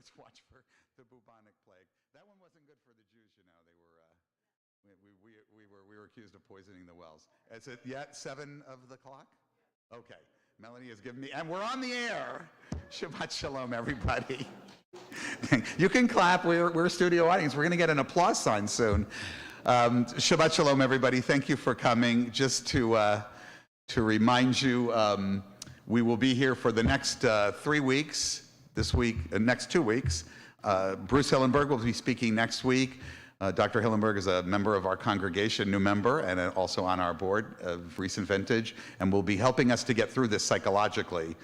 let's watch for the bubonic plague. That one wasn't good for the Jews, you know. We were accused of poisoning the wells. Is it yet 7 of the clock? Okay. Melanie has given me, and we're on the air. Shabbat shalom, everybody. You can clap. We're a studio audience. We're going to get an applause sign soon. Shabbat shalom, everybody. Thank you for coming. Just to remind you, we will be here for the next 3 weeks. This week, next 2 weeks. Bruce Hillenberg will be speaking next week. Dr. Hillenberg is a member of our congregation, new member, and also on our board of recent vintage, and will be helping us to get through this psychologically,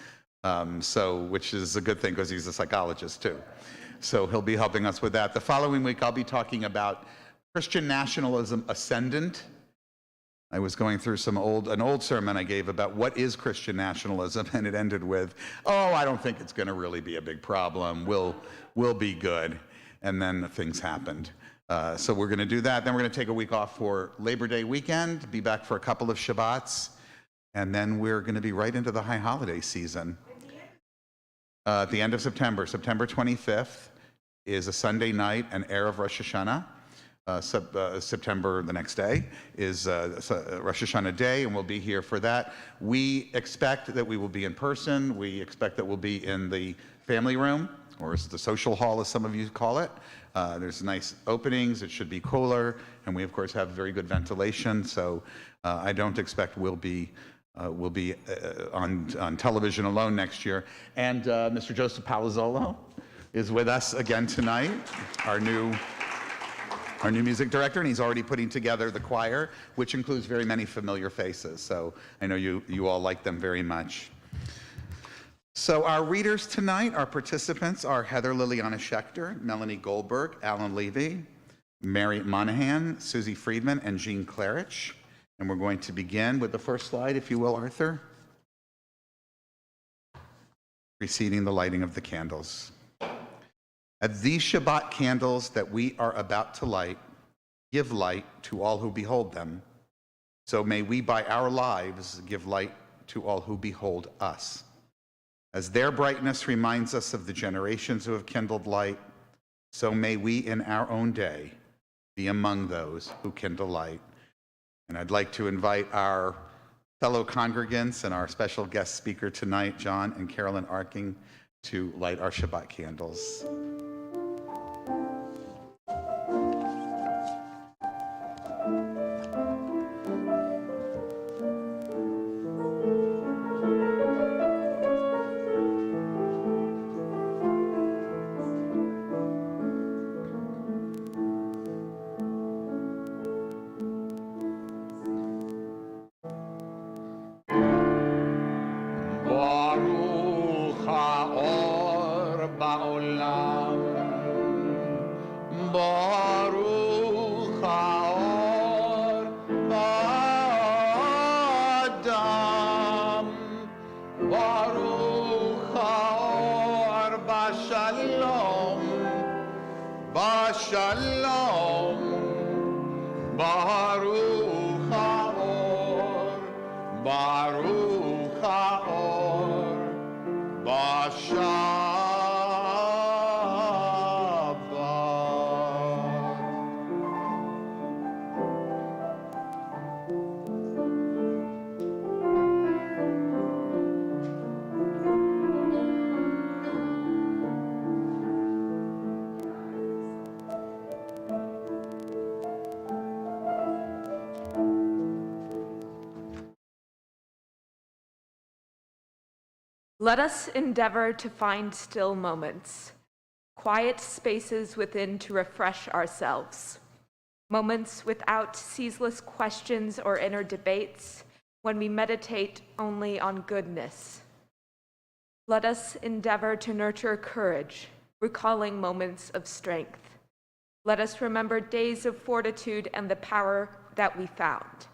which is a good thing because he's a psychologist too. So he'll be helping us with that. The following week, I'll be talking about Christian nationalism ascendant. I was going through an old sermon I gave about what is Christian nationalism, and it ended with, oh, I don't think it's going to really be a big problem. We'll be good. And then things happened. So we're going to do that. Then we're going to take a week off for Labor Day weekend, be back for a couple of Shabbats, and then we're going to be right into the high holiday season. At the end of September, September 25th is a Sunday night, an Erev Rosh Hashanah. September, the next day, is Rosh Hashanah day, and we'll be here for that. We expect that we will be in person. We expect that we'll be in the family room, or the social hall, as some of you call it. There's nice openings. It should be cooler, and we, of course, have very good ventilation, so I don't expect we'll be on television alone next year. And Mr. Joseph Palazzolo is with us again tonight, our new music director, and he's already putting together the choir, which includes very many familiar faces. So I know you all like them very much. So our readers tonight, our participants, are Heather Liliana Schechter, Melanie Goldberg, Alan Levy, Mary Monahan, Susie Friedman, and Jean Klarich. And we're going to begin with the first slide, if you will, Arthur. Preceding the lighting of the candles. At these Shabbat candles that we are about to light, give light to all who behold them. So may we by our lives give light to all who behold us. As their brightness reminds us of the generations who have kindled light, so may we in our own day be among those who kindle light. And I'd like to invite our fellow congregants and our special guest speaker tonight, John and Carolyn ARKING, to light our Shabbat candles. Let us endeavor to find still moments, quiet spaces within to refresh ourselves, moments without ceaseless questions or inner debates, when we meditate only on goodness. Let us endeavor to nurture courage, recalling moments of strength. Let us remember days of fortitude and the power that we found.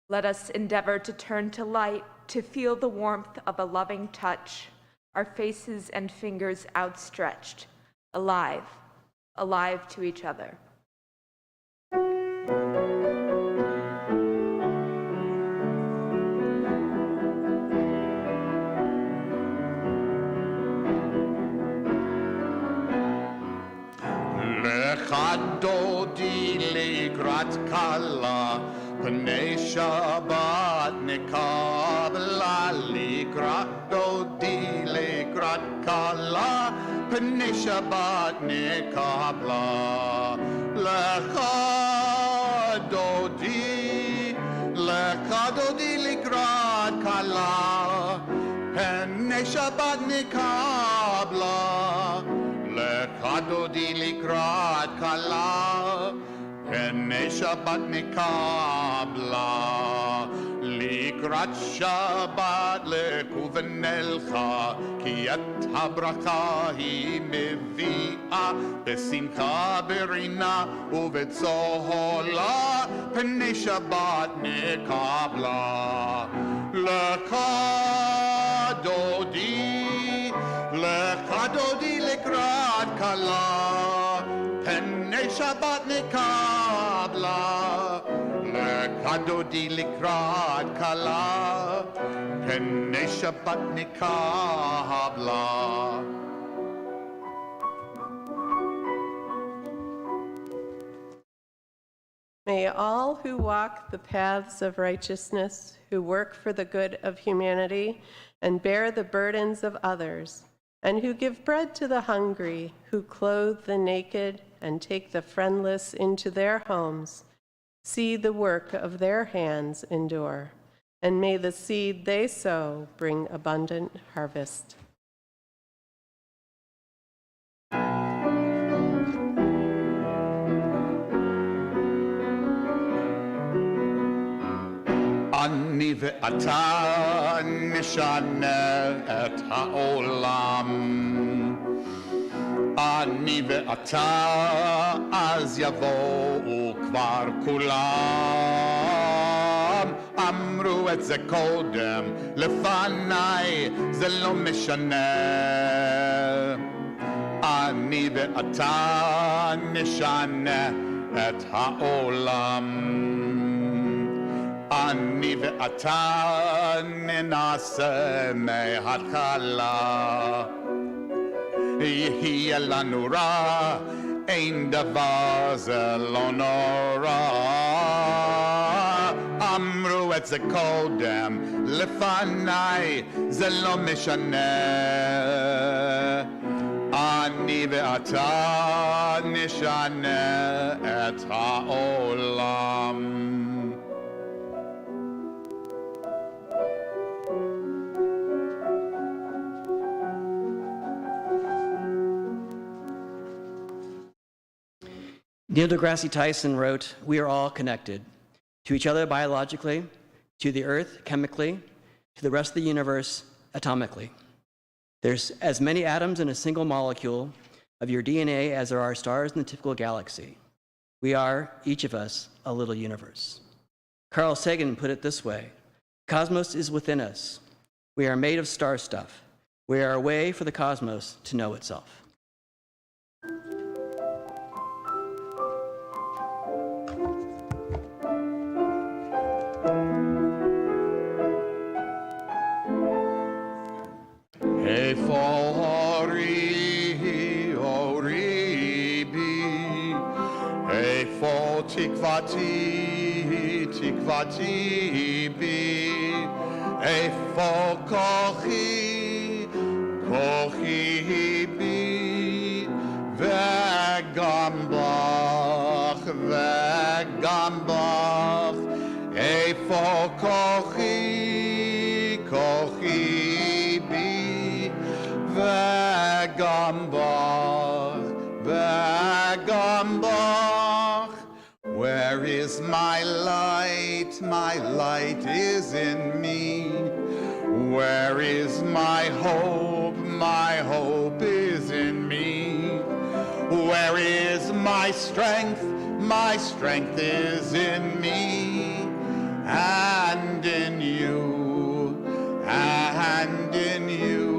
Let us endeavor to turn to light, to feel the warmth of a loving touch, our faces and fingers outstretched, alive, alive to each other. לקראת כלה, פני שבת נקבלה, לקראת דודי לקראת כלה, פני שבת נקבלה. לך דודי לקראת כלה, פני שבת נקבלה. לך דודי לקראת כלה, פני שבת נקבלה. לקראת שבת לכו ונלכה, כי את הברכה היא מביאה, בשמחה ברינה ובצהלה, פני שבת נקבלה. לך דודי לקראת כלה, פני שבת נקבלה. לך דודי לקראת כלה, פני שבת נקבלה. May all who walk the paths of righteousness, who work for the good of humanity and bear the burdens of others, and who give bread to the hungry, who clothe the naked and take the friendless into their homes, see the work of their hands endure, and may the seed they sow bring abundant harvest. אני ואתה נשנה את העולם. אני ואתה אז יבואו כבר כולם. אמרו את זה קודם לפניי, זה לא משנה. אני ואתה נשנה את העולם. אני ואתה ננסה מההתחלה. יהיה לנו רע, אין דבר זה לא נורא. אמרו את זה קודם לפניי, זה לא משנה. אני ואתה נשנה את העולם. Neil deGrasse Tyson wrote, "We are all connected to each other biologically, to the earth chemically, to the rest of the universe atomically. There's as many atoms in a single molecule of your DNA as there are stars in the typical galaxy. We are, each of us, a little universe." Carl Sagan put it this way, "Cosmos is within us. We are made of star stuff. We are a way for the cosmos to know itself." תקוותי, תקוותי בי, איפה כוחי, כוחי בי, וגם בך, וגם בך, איפה כוחי, כוחי בי, וגם בך, וגם בך. Where is my light? My light is in me. Where is my hope? My hope is in me. Where is my strength? My strength is in me. And in you. And in you.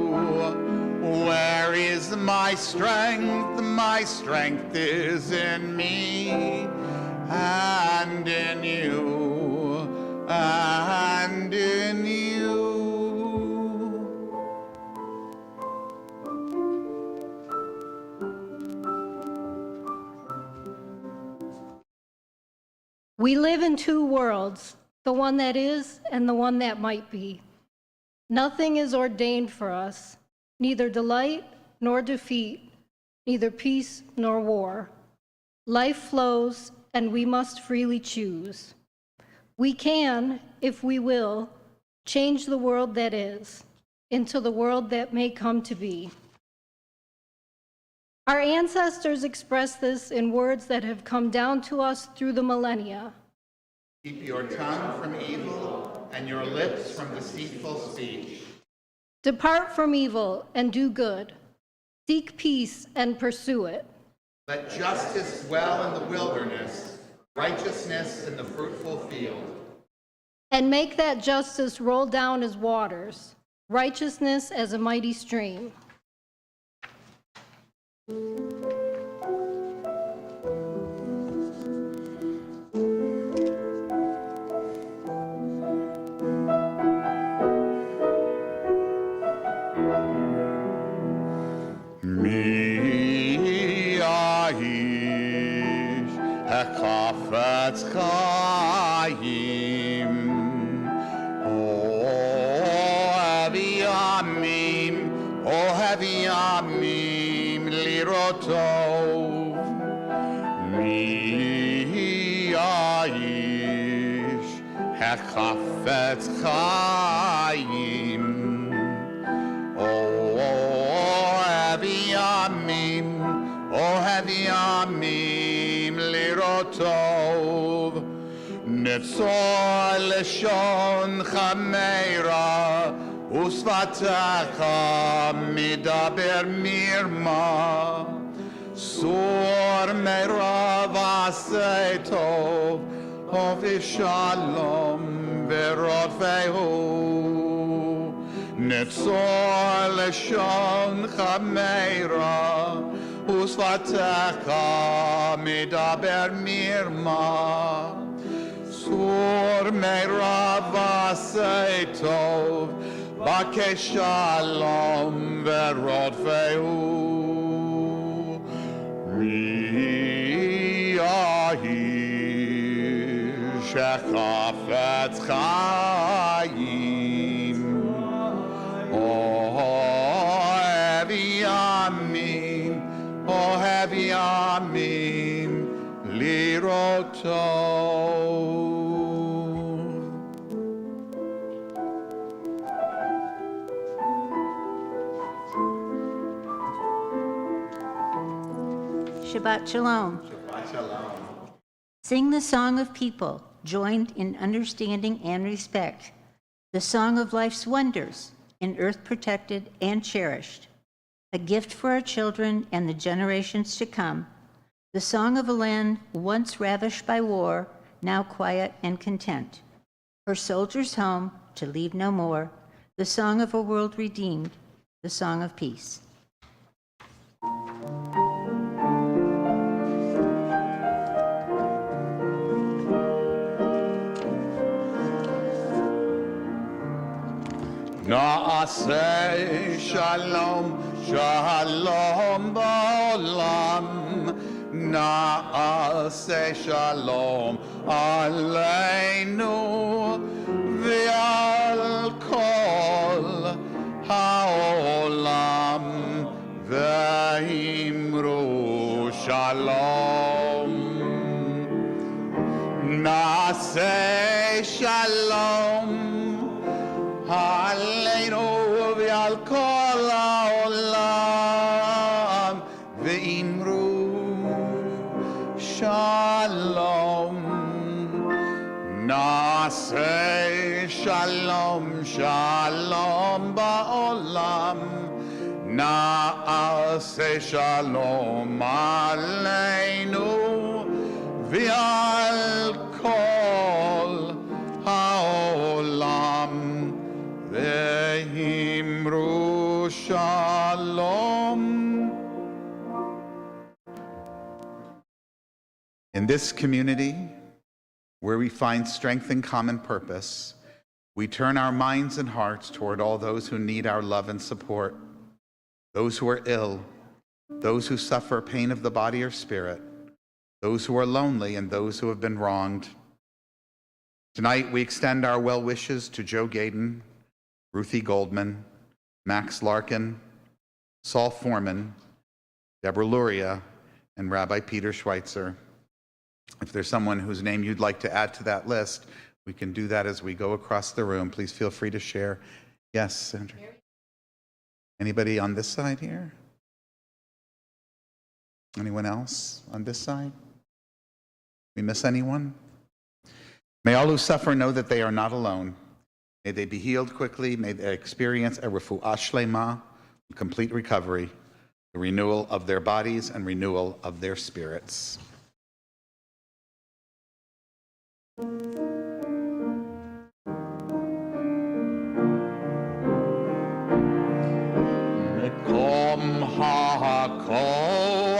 Where is my strength? My strength is in me. And in you, and in you. We live in two worlds, the one that is and the one that might be. Nothing is ordained for us, neither delight nor defeat, neither peace nor war. Life flows, and we must freely choose. We can, if we will, change the world that is into the world that may come to be. Our ancestors expressed this in words that have come down to us through the millennia. Keep your tongue from evil and your lips from deceitful speech. Depart from evil and do good. Seek peace and pursue it. Let justice dwell in the wilderness, righteousness in the fruitful field. And make that justice roll down as waters, righteousness as a mighty stream. Mi aish hekafetz chayim ohev yamim lirotov mi aish hekafetz chayim Ohev yamim lirotov Netzor leshon chameira Usvatecha midaber mirma Sur meira v'asei tov Ovi shalom v'rodvehu Netzor leshon chameira Usvatecha midaber mirma Sur meira v'asei tov Bakesh shalom v'rodvehu Mi aish hechafetz chayim Ohev yamim lirotov. Shabbat Shalom. Shabbat shalom. Sing the song of people, joined in understanding and respect, the song of life's wonders, in earth protected and cherished, a gift for our children and the generations to come, the song of a land once ravished by war, now quiet and content, her soldiers home to leave no more, the song of a world redeemed, the song of peace. Na'aseh shalom, shalom ba'olam. Na'aseh shalom aleinu ve'al kol ha'olam ve'imru shalom. Na'aseh shalom Aleinu v'al kol ha'olam ve'imru shalom. Na'aseh shalom, shalom ba'olam. Na'aseh shalom aleinu v'al kol ha'olam ve'imru shalom. In this community, where we find strength and common purpose, we turn our minds and hearts toward all those who need our love and support, those who are ill, those who suffer pain of the body or spirit, those who are lonely, and those who have been wronged. Tonight, we extend our well wishes to Joe Gaydon, Ruthie Goldman, Max Larkin, Saul Foreman, Deborah Luria, and Rabbi Peter Schweitzer. If there's someone whose name you'd like to add to that list, we can do that as we go across the room. Please feel free to share. Yes, Sandra. Anybody on this side here? Anyone else on this side? We miss anyone? May all who suffer know that they are not alone. May they be healed quickly. May they experience a refuah shlema, complete recovery, the renewal of their bodies and renewal of their spirits. Mekom ha'koach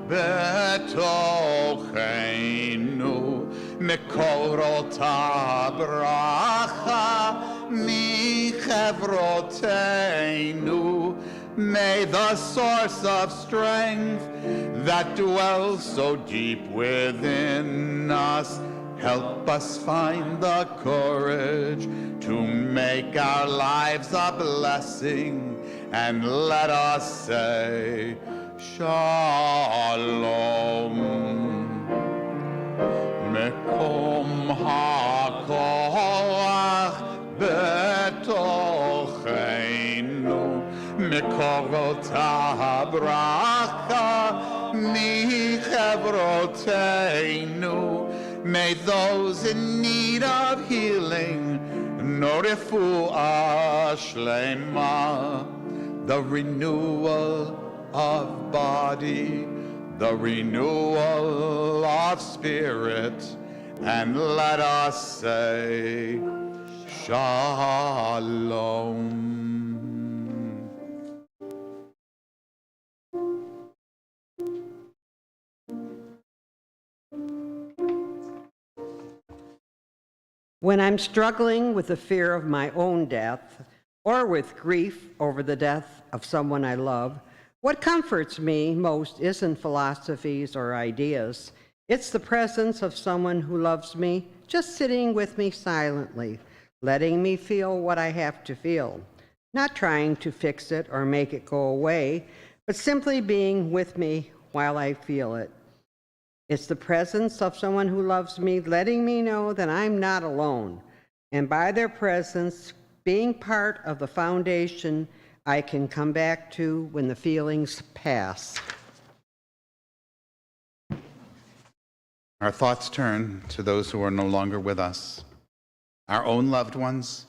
betocheinu, mekorot ha'bracha michevroteinu. May the source of strength that dwells so deep within us help us find the courage to make our lives a blessing, and let us say, Shalom. Mekom ha'koach betocheinu, mekorot ha'bracha michevroteinu. May those in need of healing know refuah shlema, the renewal of body, the renewal of spirit, and let us say, Shalom. When I'm struggling with the fear of my own death, or with grief over the death of someone I love, what comforts me most isn't philosophies or ideas. It's the presence of someone who loves me, just sitting with me silently, letting me feel what I have to feel, not trying to fix it or make it go away, but simply being with me while I feel it. It's the presence of someone who loves me, letting me know that I'm not alone. And by their presence, being part of the foundation I can come back to when the feelings pass. Our thoughts turn to those who are no longer with us, our own loved ones,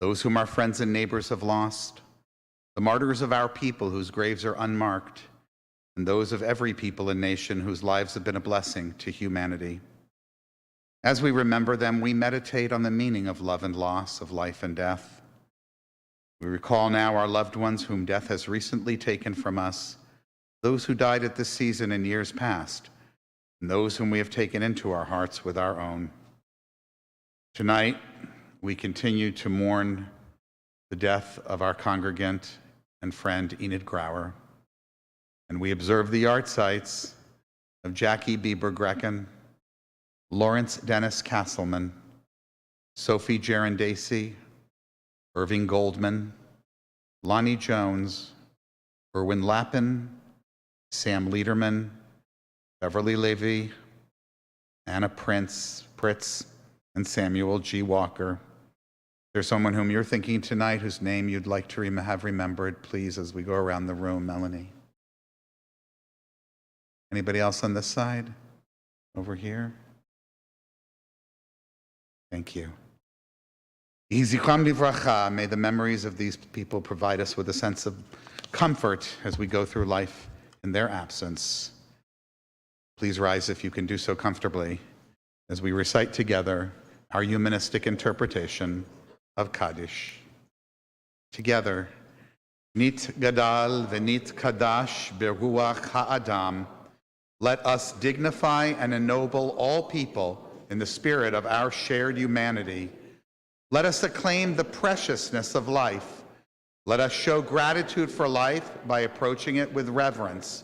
those whom our friends and neighbors have lost, the martyrs of our people whose graves are unmarked, and those of every people and nation whose lives have been a blessing to humanity. As we remember them, we meditate on the meaning of love and loss, of life and death. We recall now our loved ones whom death has recently taken from us, those who died at this season in years past, and those whom we have taken into our hearts with our own. Tonight, we continue to mourn the death of our congregant and friend Enid Grauer, and we observe the yard sites of Jackie Bieber Grecken, Lawrence Dennis Castleman, Sophie Gerendacey, Irving Goldman, Lonnie Jones, Erwin Lappin, Sam Liederman, Beverly Levy, Anna Pritz, and Samuel G. Walker. If there's someone whom you're thinking tonight whose name you'd like to have remembered, please, as we go around the room, Melanie. Anybody else on this side? Over here? Thank you. May the memories of these people provide us with a sense of comfort as we go through life in their absence. Please rise if you can do so comfortably as we recite together our humanistic interpretation of Kaddish. Together, Nit Gadal v'nit Kadash beruach ha'adam. Let us dignify and ennoble all people in the spirit of our shared humanity. Let us acclaim the preciousness of life. Let us show gratitude for life by approaching it with reverence.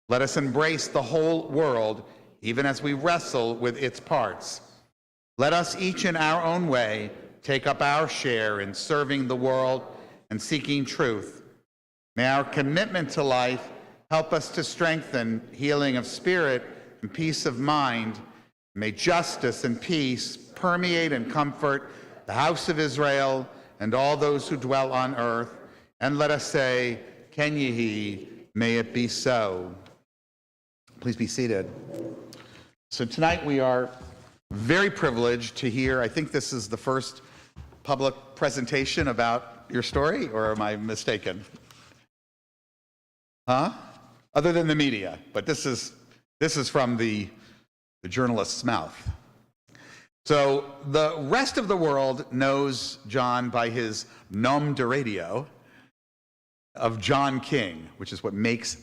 Let us embrace the whole world, even as we wrestle with its parts. Let us each in our own way take up our share in serving the world and seeking truth. May our commitment to life help us to strengthen healing of spirit and peace of mind. May justice and peace permeate and comfort the house of Israel and all those who dwell on earth. And let us say, Ken Yehi, may it be so. Please be seated. So tonight we are very privileged to hear, I think this is the first public presentation about your story, or am I mistaken? Huh? Other than the media, but this is from the journalist's mouth. So the rest of the world knows John by his nom de radio of John King, which is what makes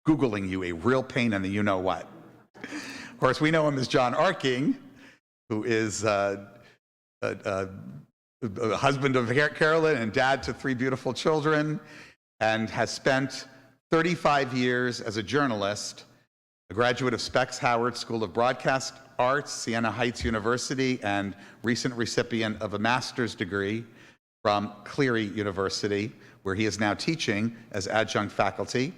Googling you a real pain in the you-know-what. Of course, we know him as John ARKING, who is a husband of Carolyn and dad to 3 beautiful children, and has spent 35 years as a journalist, a graduate of Specs Howard School of Broadcast Arts, Siena Heights University, and recent recipient of a master's degree from Cleary University, where he is now teaching as adjunct faculty.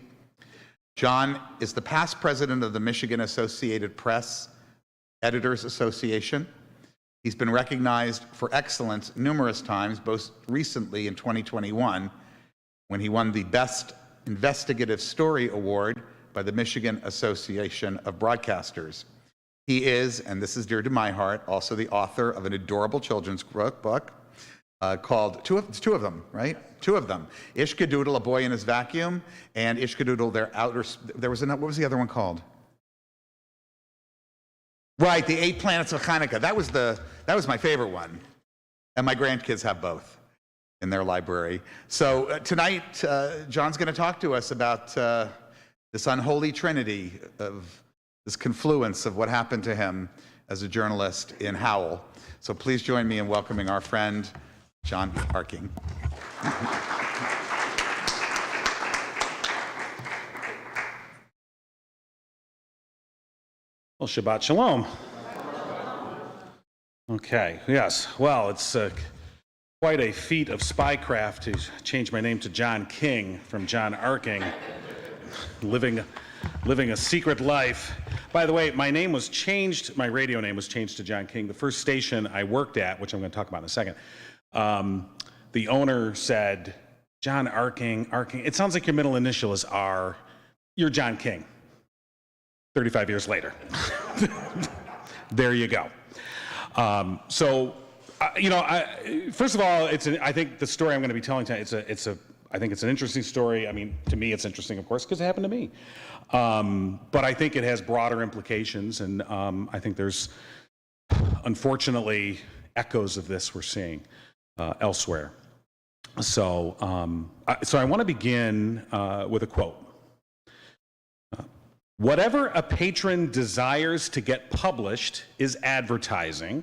John is the past president of the Michigan Associated Press Editors Association. He's been recognized for excellence numerous times, most recently in 2021, when he won the Best Investigative Story Award by the Michigan Association of Broadcasters. He is, and this is dear to my heart, also the author of an adorable children's book called, two of them, right? 2 of them. Ishkadoodle, A Boy in His Vacuum, and Ishkadoodle, what was the other one called? Right, The 8 Planets of Hanukkah. That was my favorite one. And my grandkids have both in their library. So tonight, John's going to talk to us about this unholy trinity of this confluence of what happened to him as a journalist in Howell. So please join me in welcoming our friend, John ARKING. Well, Shabbat Shalom. Okay, yes. Well, it's quite a feat of spycraft to change my name to John King from John ARKING, living a secret life. By the way, my name was changed, my radio name was changed to John King. The first station I worked at, which I'm going to talk about in a second, the owner said, John ARKING, it sounds like your middle initial is R. You're John King. 35 years later. There you go. First of all, I think the story I'm going to be telling tonight, I think it's an interesting story. I mean, to me, it's interesting, of course, because it happened to me. But I think it has broader implications, and I think there's, unfortunately, echoes of this we're seeing elsewhere. So I want to begin with a quote. Whatever a patron desires to get published is advertising.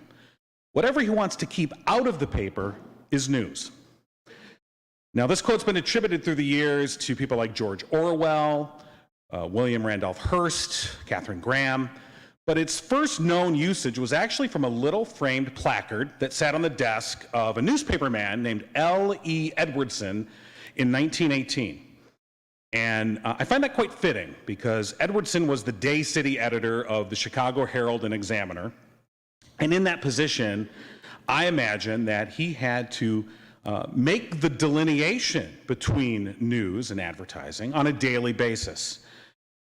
Whatever he wants to keep out of the paper is news. Now, this quote's been attributed through the years to people like George Orwell, William Randolph Hearst, Katharine Graham, but its first known usage was actually from a little framed placard that sat on the desk of a newspaperman named L.E. Edwardson in 1918. And I find that quite fitting because Edwardson was the day city editor of the Chicago Herald and Examiner. And in that position, I imagine that he had to make the delineation between news and advertising on a daily basis,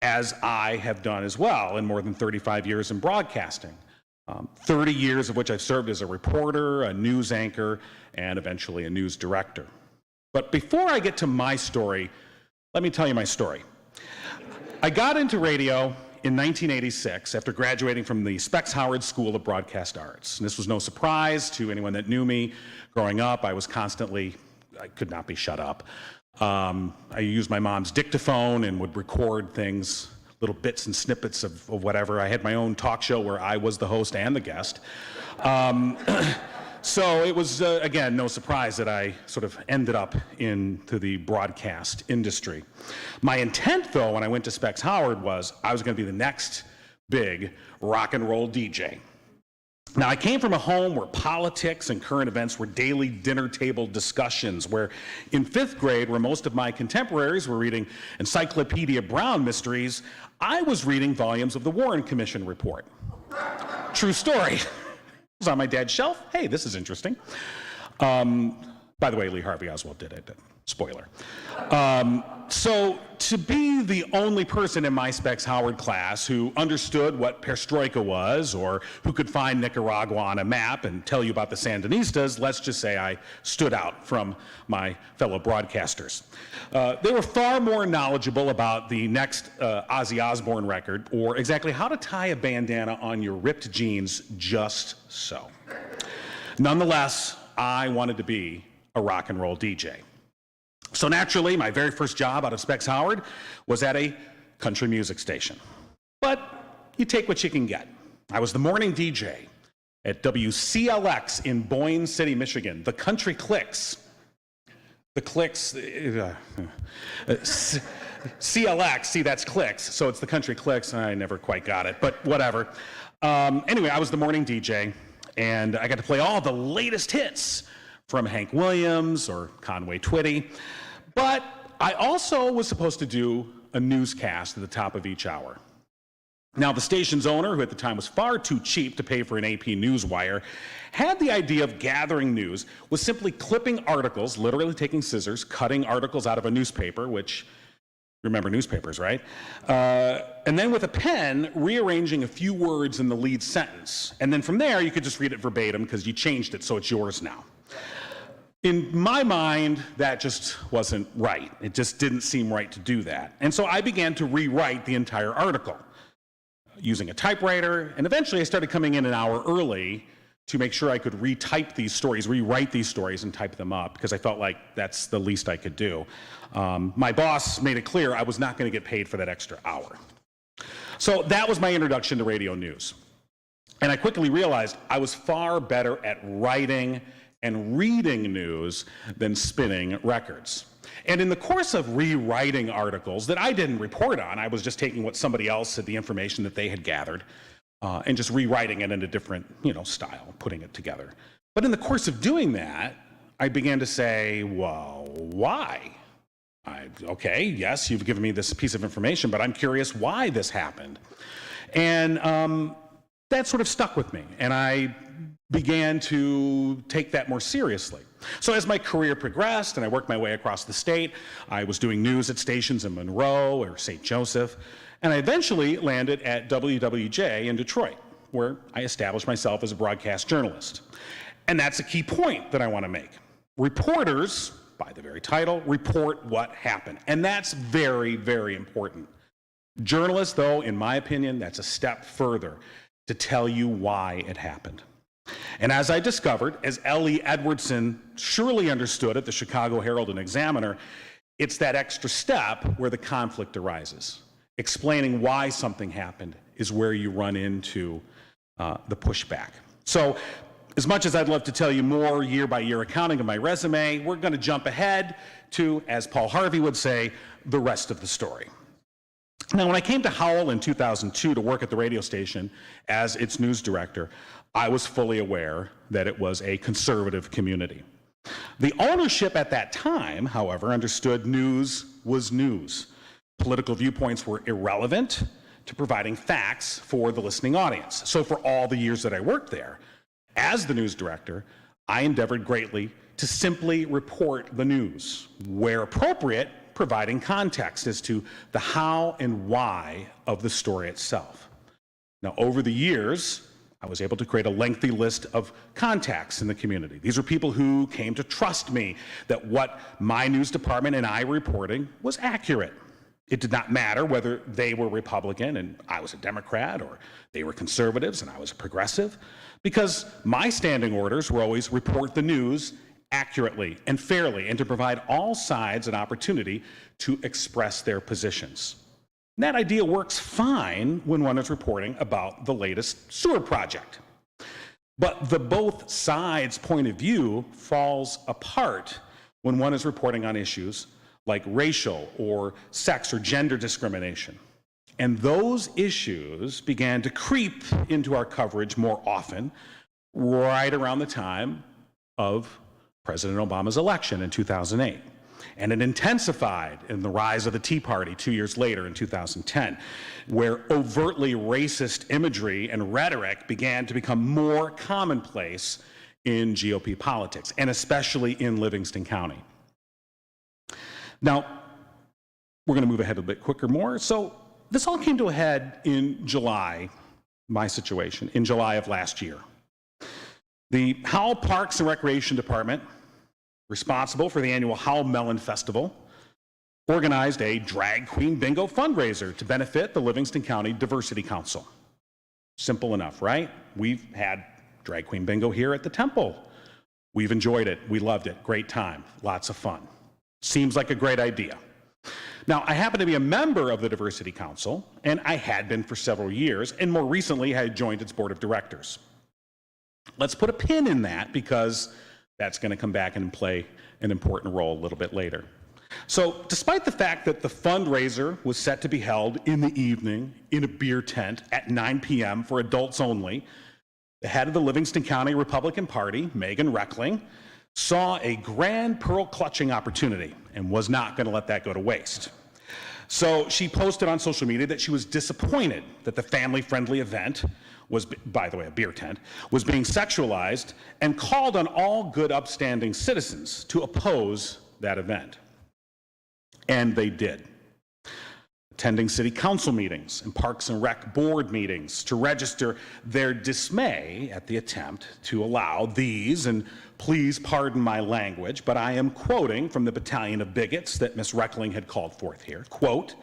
as I have done as well in more than 35 years in broadcasting, 30 years of which I've served as a reporter, a news anchor, and eventually a news director. But before I get to my story, let me tell you my story. I got into radio in 1986 after graduating from the Specs Howard School of Broadcast Arts. And this was no surprise to anyone that knew me. Growing up, I could not be shut up. I used my mom's dictaphone and would record things, little bits and snippets of whatever. I had my own talk show where I was the host and the guest. So it was, again, no surprise that I sort of ended up into the broadcast industry. My intent, though, when I went to Specs Howard was I was going to be the next big rock and roll DJ. Now, I came from a home where politics and current events were daily dinner table discussions, where in 5th grade, where most of my contemporaries were reading Encyclopedia Brown mysteries, I was reading volumes of the Warren Commission report. True story. It was on my dad's shelf. Hey, this is interesting. By the way, Lee Harvey Oswald did it. Spoiler. So to be the only person in my Specs Howard class who understood what perestroika was, or who could find Nicaragua on a map and tell you about the Sandinistas, let's just say I stood out from my fellow broadcasters. They were far more knowledgeable about the next Ozzy Osbourne record, or exactly how to tie a bandana on your ripped jeans just so. Nonetheless, I wanted to be a rock and roll DJ. So naturally, my very first job out of Specs Howard was at a country music station. But you take what you can get. I was the morning DJ at WCLX in Boyne City, Michigan, the Country Clicks. The Clicks, CLX, see, that's Clicks, so it's the Country Clicks. I never quite got it, but whatever. Anyway, I was the morning DJ, and I got to play all the latest hits from Hank Williams or Conway Twitty. But I also was supposed to do a newscast at the top of each hour. Now, the station's owner, who at the time was far too cheap to pay for an AP Newswire, had the idea of gathering news with simply clipping articles, literally taking scissors, cutting articles out of a newspaper, which, remember newspapers, right? And then with a pen, rearranging a few words in the lead sentence. And then from there, you could just read it verbatim because you changed it, so it's yours now. In my mind, that just wasn't right. It just didn't seem right to do that. And so I began to rewrite the entire article using a typewriter, and eventually I started coming in an hour early to make sure I could retype these stories, rewrite these stories and type them up, because I felt like that's the least I could do. My boss made it clear I was not going to get paid for that extra hour. So that was my introduction to radio news. And I quickly realized I was far better at writing and reading news than spinning records. And in the course of rewriting articles that I didn't report on, I was just taking what somebody else had, the information that they had gathered, and just rewriting it in a different, style, putting it together. But in the course of doing that, I began to say, well, why? Okay, yes, you've given me this piece of information, but I'm curious why this happened. And that sort of stuck with me, and I began to take that more seriously. So as my career progressed and I worked my way across the state, I was doing news at stations in Monroe or St. Joseph, and I eventually landed at WWJ in Detroit, where I established myself as a broadcast journalist. And that's a key point that I want to make. Reporters, by the very title, report what happened. And that's very, very important. Journalists, though, in my opinion, that's a step further to tell you why it happened. And as I discovered, as Ellie Edwardson surely understood at the Chicago Herald and Examiner, it's that extra step where the conflict arises. Explaining why something happened is where you run into the pushback. So as much as I'd love to tell you more year-by-year accounting of my resume, we're going to jump ahead to, as Paul Harvey would say, the rest of the story. Now, when I came to Howell in 2002 to work at the radio station as its news director, I was fully aware that it was a conservative community. The ownership at that time, however, understood news was news. Political viewpoints were irrelevant to providing facts for the listening audience. So for all the years that I worked there, as the news director, I endeavored greatly to simply report the news, where appropriate, providing context as to the how and why of the story itself. Now, over the years, I was able to create a lengthy list of contacts in the community. These are people who came to trust me that what my news department and I were reporting was accurate. It did not matter whether they were Republican and I was a Democrat, or they were conservatives and I was a progressive, because my standing orders were always report the news accurately and fairly, and to provide all sides an opportunity to express their positions. And that idea works fine when one is reporting about the latest sewer project. But the both sides' point of view falls apart when one is reporting on issues like racial or sex or gender discrimination. And those issues began to creep into our coverage more often right around the time of President Obama's election in 2008. And it intensified in the rise of the Tea Party 2 years later in 2010, where overtly racist imagery and rhetoric began to become more commonplace in GOP politics, and especially in Livingston County. Now, we're going to move ahead a bit quicker more. So this all came to a head in July, my situation, in July of last year. The Howell Parks and Recreation Department, responsible for the annual Howell Melon Festival, organized a drag queen bingo fundraiser to benefit the Livingston County Diversity Council. Simple enough, right? We've had drag queen bingo here at the temple. We've enjoyed it. We loved it. Great time. Lots of fun. Seems like a great idea. Now, I happen to be a member of the Diversity Council, and I had been for several years, and more recently I had joined its board of directors. Let's put a pin in that because that's going to come back and play an important role a little bit later. So, despite the fact that the fundraiser was set to be held in the evening in a beer tent at 9 p.m. for adults only, the head of the Livingston County Republican Party, Megan Reckling, saw a grand pearl-clutching opportunity and was not going to let that go to waste. So she posted on social media that she was disappointed that the family-friendly event was, by the way, a beer tent, was being sexualized, and called on all good upstanding citizens to oppose that event. And they did. Attending city council meetings and Parks and Rec board meetings to register their dismay at the attempt to allow these, and please pardon my language, but I am quoting from the battalion of bigots that Ms. Reckling had called forth here, quote,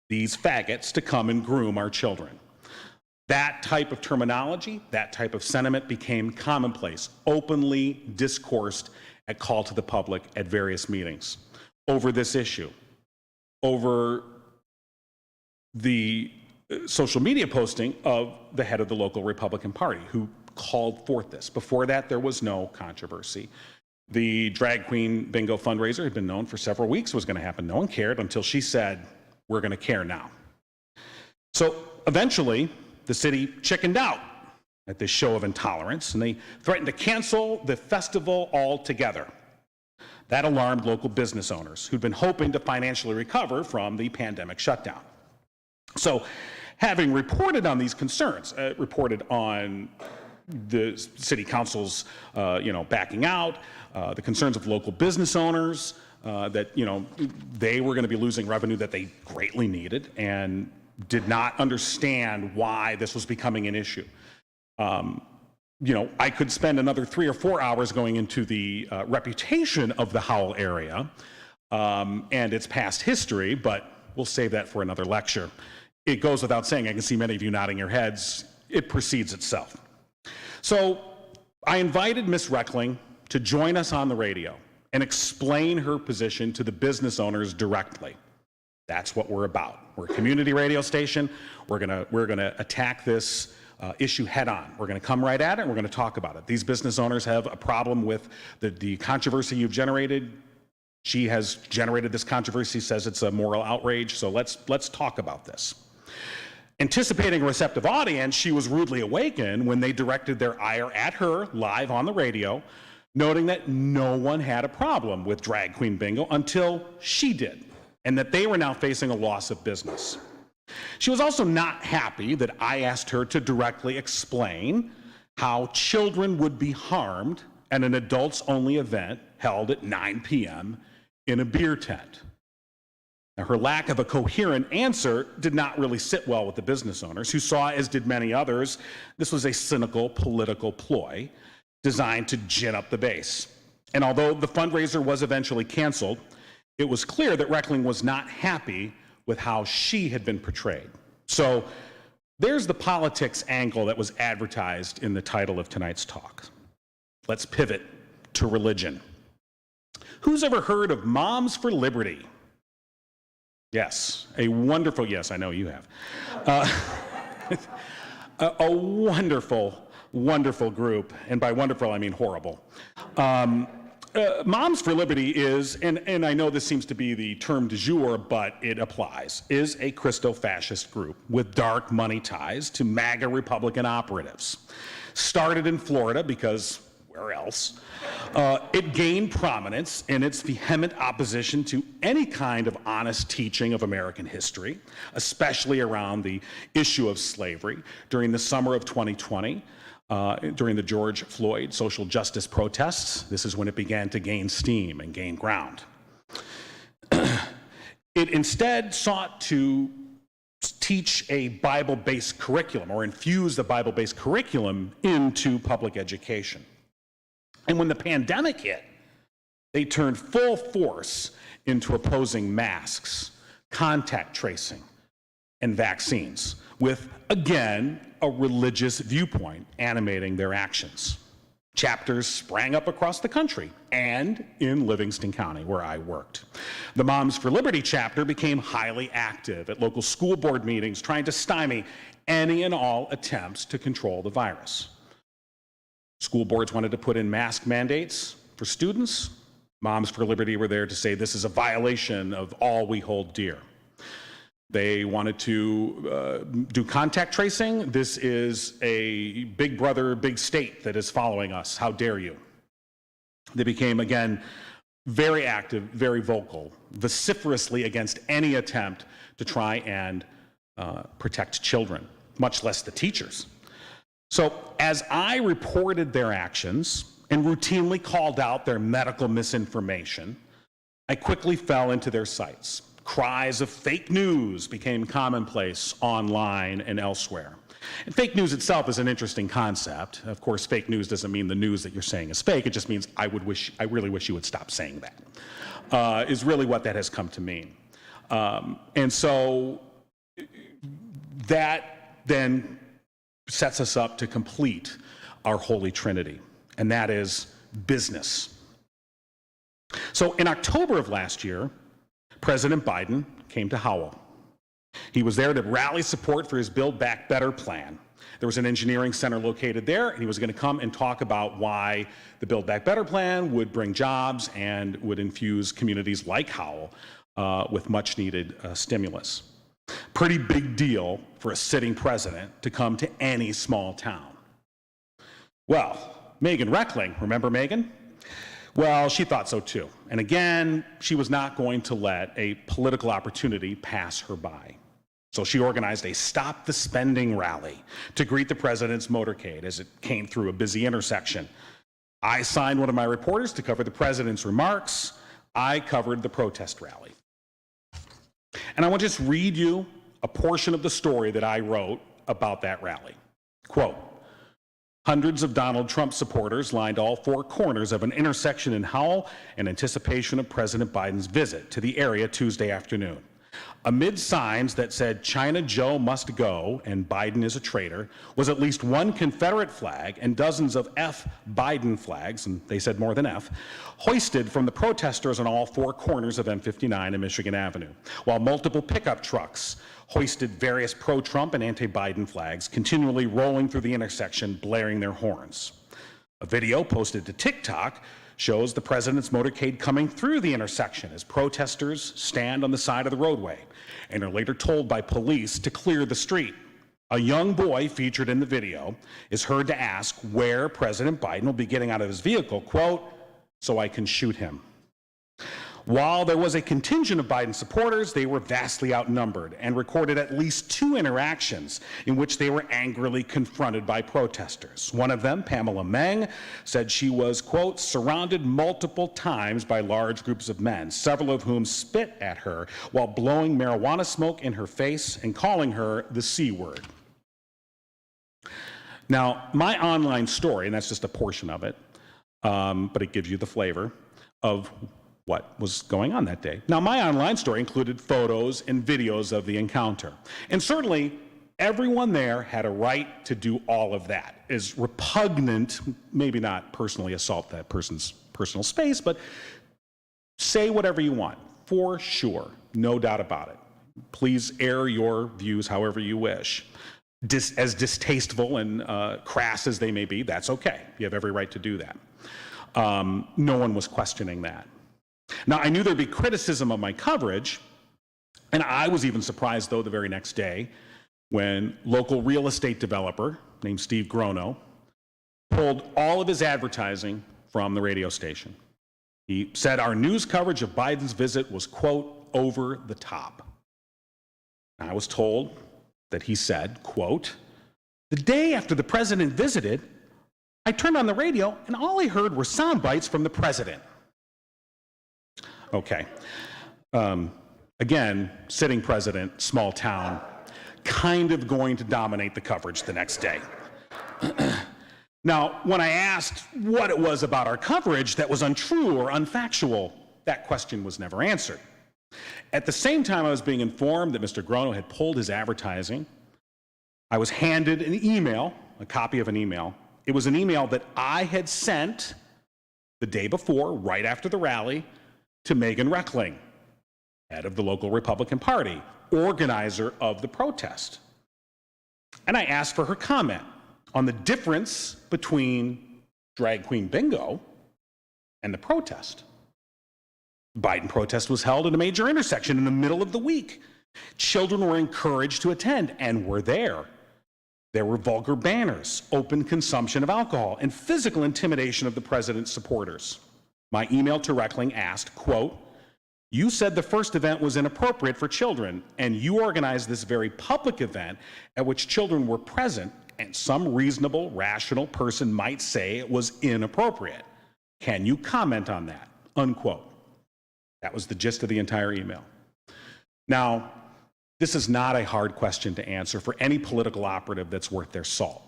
"these faggots to come and groom our children." That type of terminology, that type of sentiment became commonplace, openly discoursed at call to the public at various meetings over this issue, over the social media posting of the head of the local Republican Party who called forth this. Before that, there was no controversy. The drag queen bingo fundraiser had been known for several weeks was going to happen. No one cared until she said, "we're going to care now." So eventually, the city chickened out at this show of intolerance, and they threatened to cancel the festival altogether. That alarmed local business owners who'd been hoping to financially recover from the pandemic shutdown. So, having reported on these concerns, reported on the city council's, backing out, the concerns of local business owners, that, they were going to be losing revenue that they greatly needed and did not understand why this was becoming an issue. I could spend another 3 or 4 hours going into the reputation of the Howell area and its past history, but we'll save that for another lecture. It goes without saying, I can see many of you nodding your heads, it precedes itself. So I invited Ms. Reckling to join us on the radio and explain her position to the business owners directly. That's what we're about. We're a community radio station. We're gonna attack this issue head on. We're gonna come right at it and we're gonna talk about it. These business owners have a problem with the controversy you've generated. She has generated this controversy, says it's a moral outrage, so let's talk about this. Anticipating a receptive audience, she was rudely awakened when they directed their ire at her live on the radio, noting that no one had a problem with drag queen bingo until she did, and that they were now facing a loss of business. She was also not happy that I asked her to directly explain how children would be harmed at an adults-only event held at 9 p.m. in a beer tent. Now, her lack of a coherent answer did not really sit well with the business owners, who saw, as did many others, this was a cynical political ploy designed to gin up the base. And although the fundraiser was eventually canceled, it was clear that Reckling was not happy with how she had been portrayed. So there's the politics angle that was advertised in the title of tonight's talk. Let's pivot to religion. Who's ever heard of Moms for Liberty? Yes, a wonderful, yes, I know you have. A wonderful, wonderful group, and by wonderful I mean horrible. Moms for Liberty is, and I know this seems to be the term du jour, but it applies, is a Christo-fascist group with dark money ties to MAGA Republican operatives. started in Florida because where else? It gained prominence in its vehement opposition to any kind of honest teaching of American history, especially around the issue of slavery during the summer of 2020, during the George Floyd social justice protests. This is when it began to gain steam and gain ground. It instead sought to teach a Bible-based curriculum or infuse the Bible-based curriculum into public education. And when the pandemic hit, they turned full force into opposing masks, contact tracing, and vaccines, with, again, a religious viewpoint animating their actions. Chapters sprang up across the country and in Livingston County, where I worked. The Moms for Liberty chapter became highly active at local school board meetings, trying to stymie any and all attempts to control the virus. School boards wanted to put in mask mandates for students. Moms for Liberty were there to say this is a violation of all we hold dear. They wanted to do contact tracing. This is a big brother, big state that is following us. How dare you? They became, again, very active, very vocal, vociferously against any attempt to try and protect children, much less the teachers. So as I reported their actions and routinely called out their medical misinformation, I quickly fell into their sights. Cries of fake news became commonplace online and elsewhere. And fake news itself is an interesting concept. Of course, fake news doesn't mean the news that you're saying is fake. It just means I really wish you would stop saying that, is really what that has come to mean. And so that then sets us up to complete our Holy Trinity, and that is business. So in October of last year, President Biden came to Howell. He was there to rally support for his Build Back Better plan. There was an engineering center located there, and he was going to come and talk about why the Build Back Better plan would bring jobs and would infuse communities like Howell with much needed stimulus. Pretty big deal for a sitting president to come to any small town. Well, Megan Reckling, remember Megan? Well, she thought so too. And again, she was not going to let a political opportunity pass her by. So she organized a Stop the Spending rally to greet the president's motorcade as it came through a busy intersection. I signed one of my reporters to cover the president's remarks. I covered the protest rally. And I want to just read you a portion of the story that I wrote about that rally. Quote, hundreds of Donald Trump supporters lined all four corners of an intersection in Howell in anticipation of President Biden's visit to the area Tuesday afternoon. Amid signs that said China Joe must go and Biden is a traitor was at least one Confederate flag and dozens of F Biden flags, and they said more than F, hoisted from the protesters on all four corners of M59 and Michigan Avenue, while multiple pickup trucks hoisted various pro-Trump and anti-Biden flags, continually rolling through the intersection, blaring their horns. A video posted to TikTok shows the president's motorcade coming through the intersection as protesters stand on the side of the roadway and are later told by police to clear the street. A young boy featured in the video is heard to ask where President Biden will be getting out of his vehicle, quote, so I can shoot him. While there was a contingent of Biden supporters, they were vastly outnumbered and recorded at least 2 interactions in which they were angrily confronted by protesters. One of them, Pamela Meng, said she was, quote, surrounded multiple times by large groups of men, several of whom spit at her while blowing marijuana smoke in her face and calling her the C word. Now, my online story, and that's just a portion of it, but it gives you the flavor of what was going on that day. Now, my online story included photos and videos of the encounter. And certainly, everyone there had a right to do all of that. As repugnant, maybe not personally assault that person's personal space, but say whatever you want, for sure, no doubt about it. Please air your views however you wish. As distasteful and crass as they may be, that's okay. You have every right to do that. No one was questioning that. Now, I knew there'd be criticism of my coverage, and I was even surprised, though, the very next day when local real estate developer named Steve Grono pulled all of his advertising from the radio station. He said our news coverage of Biden's visit was, quote, over the top. I was told that he said, quote, the day after the president visited, I turned on the radio and all I heard were sound bites from the president. Okay. Again, sitting president, small town, kind of going to dominate the coverage the next day. Now, when I asked what it was about our coverage that was untrue or unfactual, that question was never answered. At the same time I was being informed that Mr. Grono had pulled his advertising, I was handed an email, a copy of an email. It was an email that I had sent the day before, right after the rally, to Megan Reckling, head of the local Republican Party, organizer of the protest. And I asked for her comment on the difference between drag queen bingo and the protest. The Biden protest was held at a major intersection in the middle of the week. Children were encouraged to attend and were there. There were vulgar banners, open consumption of alcohol, and physical intimidation of the president's supporters. My email to Reckling asked, quote, you said the first event was inappropriate for children, and you organized this very public event at which children were present, and some reasonable, rational person might say it was inappropriate. Can you comment on that? Unquote. That was the gist of the entire email. Now, this is not a hard question to answer for any political operative that's worth their salt.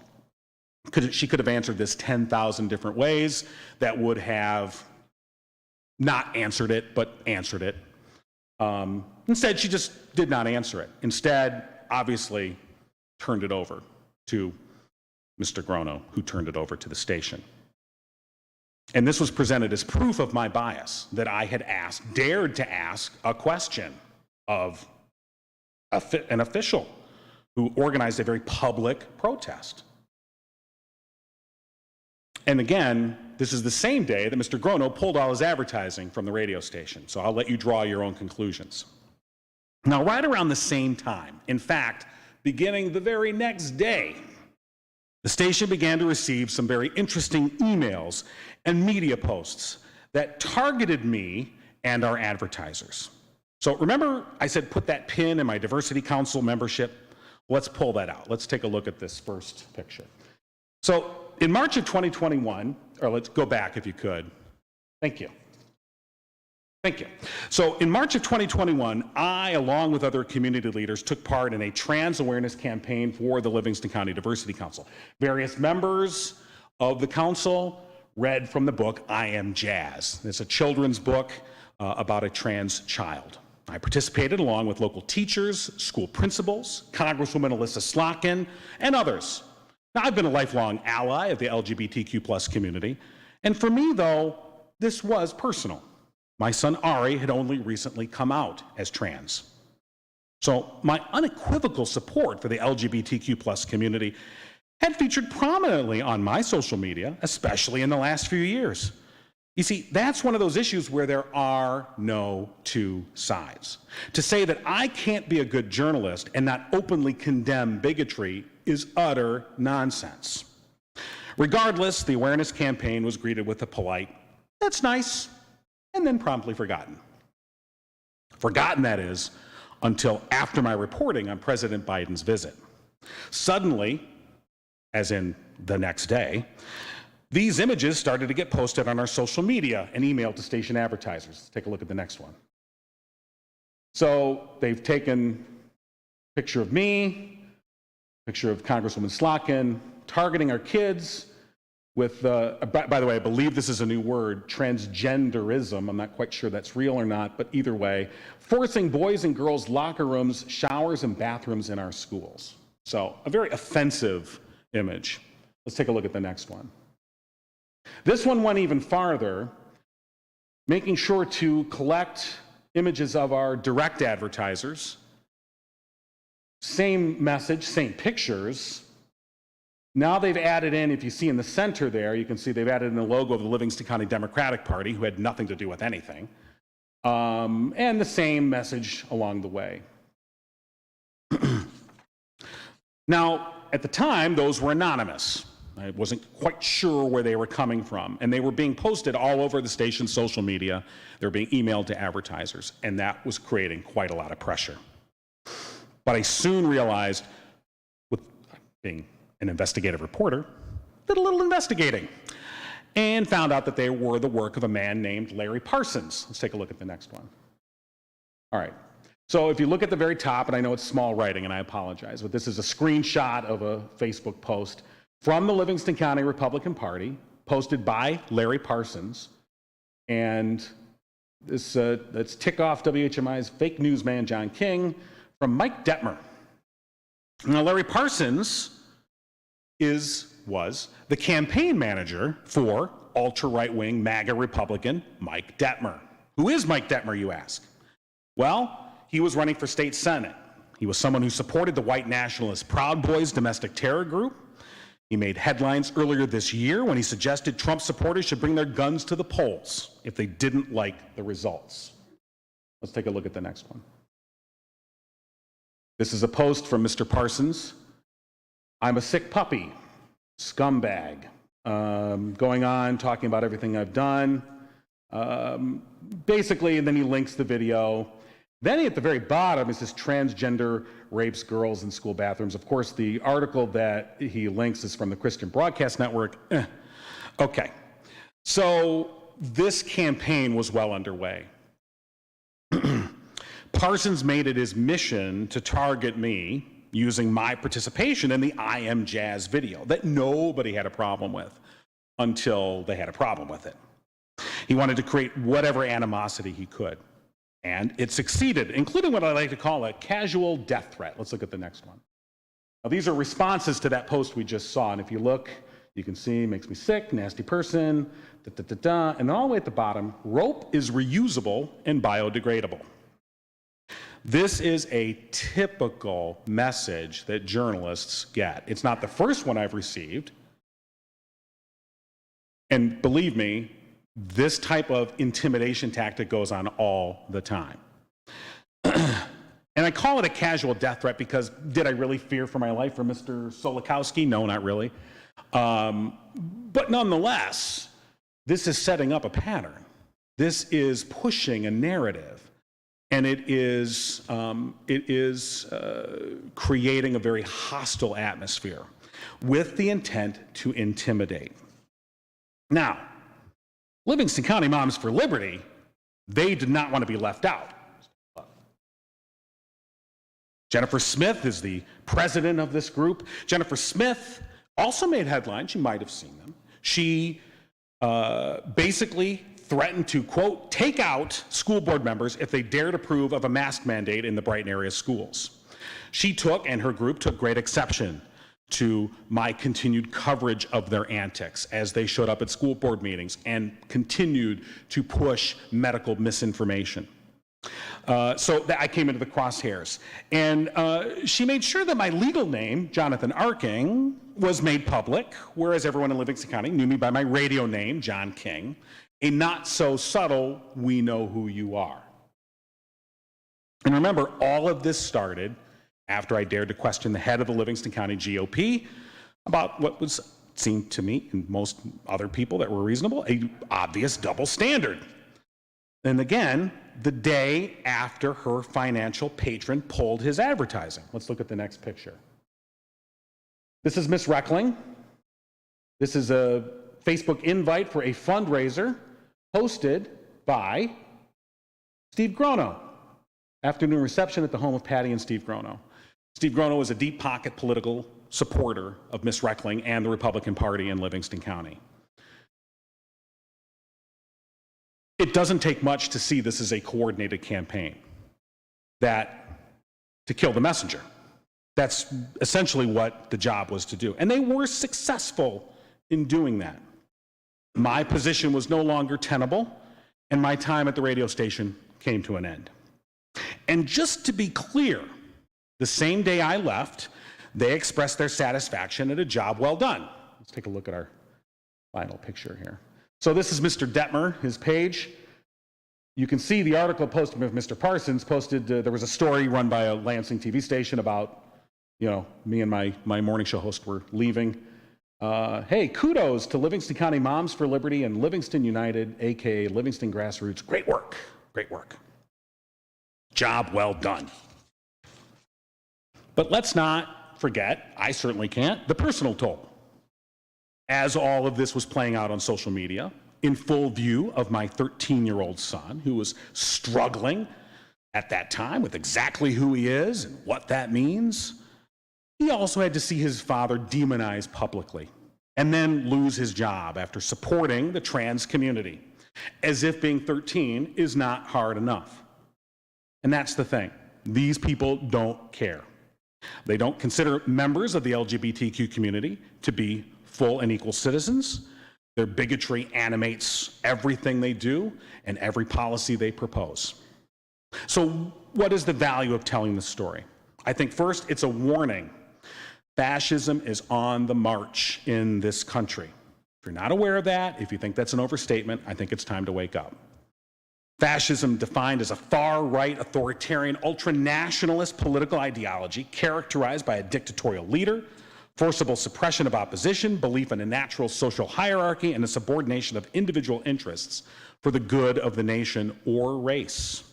She could have answered this 10,000 different ways that would have not answered it, but answered it. Instead, she just did not answer it. Instead, obviously, turned it over to Mr. Grono, who turned it over to the station. And this was presented as proof of my bias, that I had dared to ask a question of an official who organized a very public protest. And again, this is the same day that Mr. Grono pulled all his advertising from the radio station, so I'll let you draw your own conclusions. Now, right around the same time, in fact, beginning the very next day, the station began to receive some very interesting emails and media posts that targeted me and our advertisers. So remember I said put that pin in my Diversity Council membership? Let's pull that out. Let's take a look at this first picture. So in March of 2021, or let's go back if you could. Thank you. Thank you. So in March of 2021, I, along with other community leaders, took part in a trans awareness campaign for the Livingston County Diversity Council. Various members of the council read from the book, I Am Jazz. It's a children's book about a trans child. I participated along with local teachers, school principals, Congresswoman Alyssa Slotkin, and others. Now, I've been a lifelong ally of the LGBTQ+ community, and for me, though, this was personal. My son Ari had only recently come out as trans. So my unequivocal support for the LGBTQ+ community had featured prominently on my social media, especially in the last few years. You see, that's one of those issues where there are no two sides. To say that I can't be a good journalist and not openly condemn bigotry is utter nonsense. Regardless, the awareness campaign was greeted with a polite, "That's nice," and then promptly forgotten. Forgotten, that is, until after my reporting on President Biden's visit. Suddenly, as in the next day, these images started to get posted on our social media and emailed to station advertisers. Let's take a look at the next one. So they've taken a picture of me, picture of Congresswoman Slotkin, targeting our kids with, by the way, I believe this is a new word, transgenderism. I'm not quite sure that's real or not, but either way, forcing boys and girls' locker rooms, showers, and bathrooms in our schools. So a very offensive image. Let's take a look at the next one. This one went even farther, making sure to collect images of our direct advertisers. Same message, same pictures. Now they've added in, if you see in the center there, you can see they've added in the logo of the Livingston County Democratic Party, who had nothing to do with anything, and the same message along the way. Now, at the time, those were anonymous. I wasn't quite sure where they were coming from. And they were being posted all over the station's social media. They were being emailed to advertisers, and that was creating quite a lot of pressure. But I soon realized, with being an investigative reporter, did a little investigating and found out that they were the work of a man named Larry Parsons. Let's take a look at the next one. All right. So if you look at the very top, and I know it's small writing, and I apologize, but this is a screenshot of a Facebook post from the Livingston County Republican Party, posted by Larry Parsons. And this that's tick off WHMI's fake news man, John King, from Mike Detmer. Now, Larry Parsons was the campaign manager for ultra-right-wing MAGA Republican Mike Detmer. Who is Mike Detmer, you ask? Well, he was running for state senate. He was someone who supported the white nationalist Proud Boys domestic terror group. He made headlines earlier this year when he suggested Trump supporters should bring their guns to the polls if they didn't like the results. Let's take a look at the next one. This is a post from Mr. Parsons. I'm a sick puppy, scumbag. Going on, talking about everything I've done. Basically, and then he links the video. Then at the very bottom, it says transgender rapes girls in school bathrooms. Of course, the article that he links is from the Christian Broadcast Network. Okay, so this campaign was well underway. Parsons made it his mission to target me using my participation in the I Am Jazz video that nobody had a problem with until they had a problem with it. He wanted to create whatever animosity he could. And it succeeded, including what I like to call a casual death threat. Let's look at the next one. Now, these are responses to that post we just saw. And if you look, you can see makes me sick, nasty person, and all the way at the bottom, rope is reusable and biodegradable. This is a typical message that journalists get. It's not the first one I've received. And believe me, this type of intimidation tactic goes on all the time. And I call it a casual death threat because did I really fear for my life for Mr. Solikowski? No, not really. But nonetheless, this is setting up a pattern. This is pushing a narrative. And it is creating a very hostile atmosphere with the intent to intimidate. Now, Livingston County Moms for Liberty, they did not want to be left out. Jennifer Smith is the president of this group. Jennifer Smith also made headlines. You might have seen them. She basically threatened to, quote, take out school board members if they dared approve of a mask mandate in the Brighton area schools. She took, and her group took great exception to my continued coverage of their antics as they showed up at school board meetings and continued to push medical misinformation. So I came into the crosshairs. And she made sure that my legal name, Jonathan ARKING, was made public, whereas everyone in Livingston County knew me by my radio name, John King, a not so subtle, we know who you are. And remember, all of this started after I dared to question the head of the Livingston County GOP about what was seemed to me and most other people that were reasonable, an obvious double standard. And again, the day after her financial patron pulled his advertising. Let's look at the next picture. This is Miss Reckling. This is a Facebook invite for a fundraiser hosted by Steve Grono. Afternoon reception at the home of Patty and Steve Grono. Steve Grono is a deep pocket political supporter of Miss Reckling and the Republican Party in Livingston County. It doesn't take much to see this as a coordinated campaign to kill the messenger. That's essentially what the job was to do. And they were successful in doing that. My position was no longer tenable, and my time at the radio station came to an end. And just to be clear, the same day I left, they expressed their satisfaction at a job well done. Let's take a look at our final picture here. So this is Mr. Detmer, his page. You can see the article posted with Mr. Parsons posted, there was a story run by a Lansing TV station about, me and my morning show host were leaving. Hey, kudos to Livingston County Moms for Liberty and Livingston United, aka Livingston Grassroots. Great work, great work. Job well done. But let's not forget, I certainly can't, the personal toll. As all of this was playing out on social media, in full view of my 13-year-old son, who was struggling at that time with exactly who he is and what that means, he also had to see his father demonized publicly and then lose his job after supporting the trans community, as if being 13 is not hard enough. And that's the thing. These people don't care. They don't consider members of the LGBTQ community to be full and equal citizens. Their bigotry animates everything they do and every policy they propose. So what is the value of telling this story? I think first, it's a warning. Fascism is on the march in this country. If you're not aware of that, if you think that's an overstatement, I think it's time to wake up. Fascism, defined as a far-right, authoritarian, ultra-nationalist political ideology characterized by a dictatorial leader, forcible suppression of opposition, belief in a natural social hierarchy, and a subordination of individual interests for the good of the nation or race.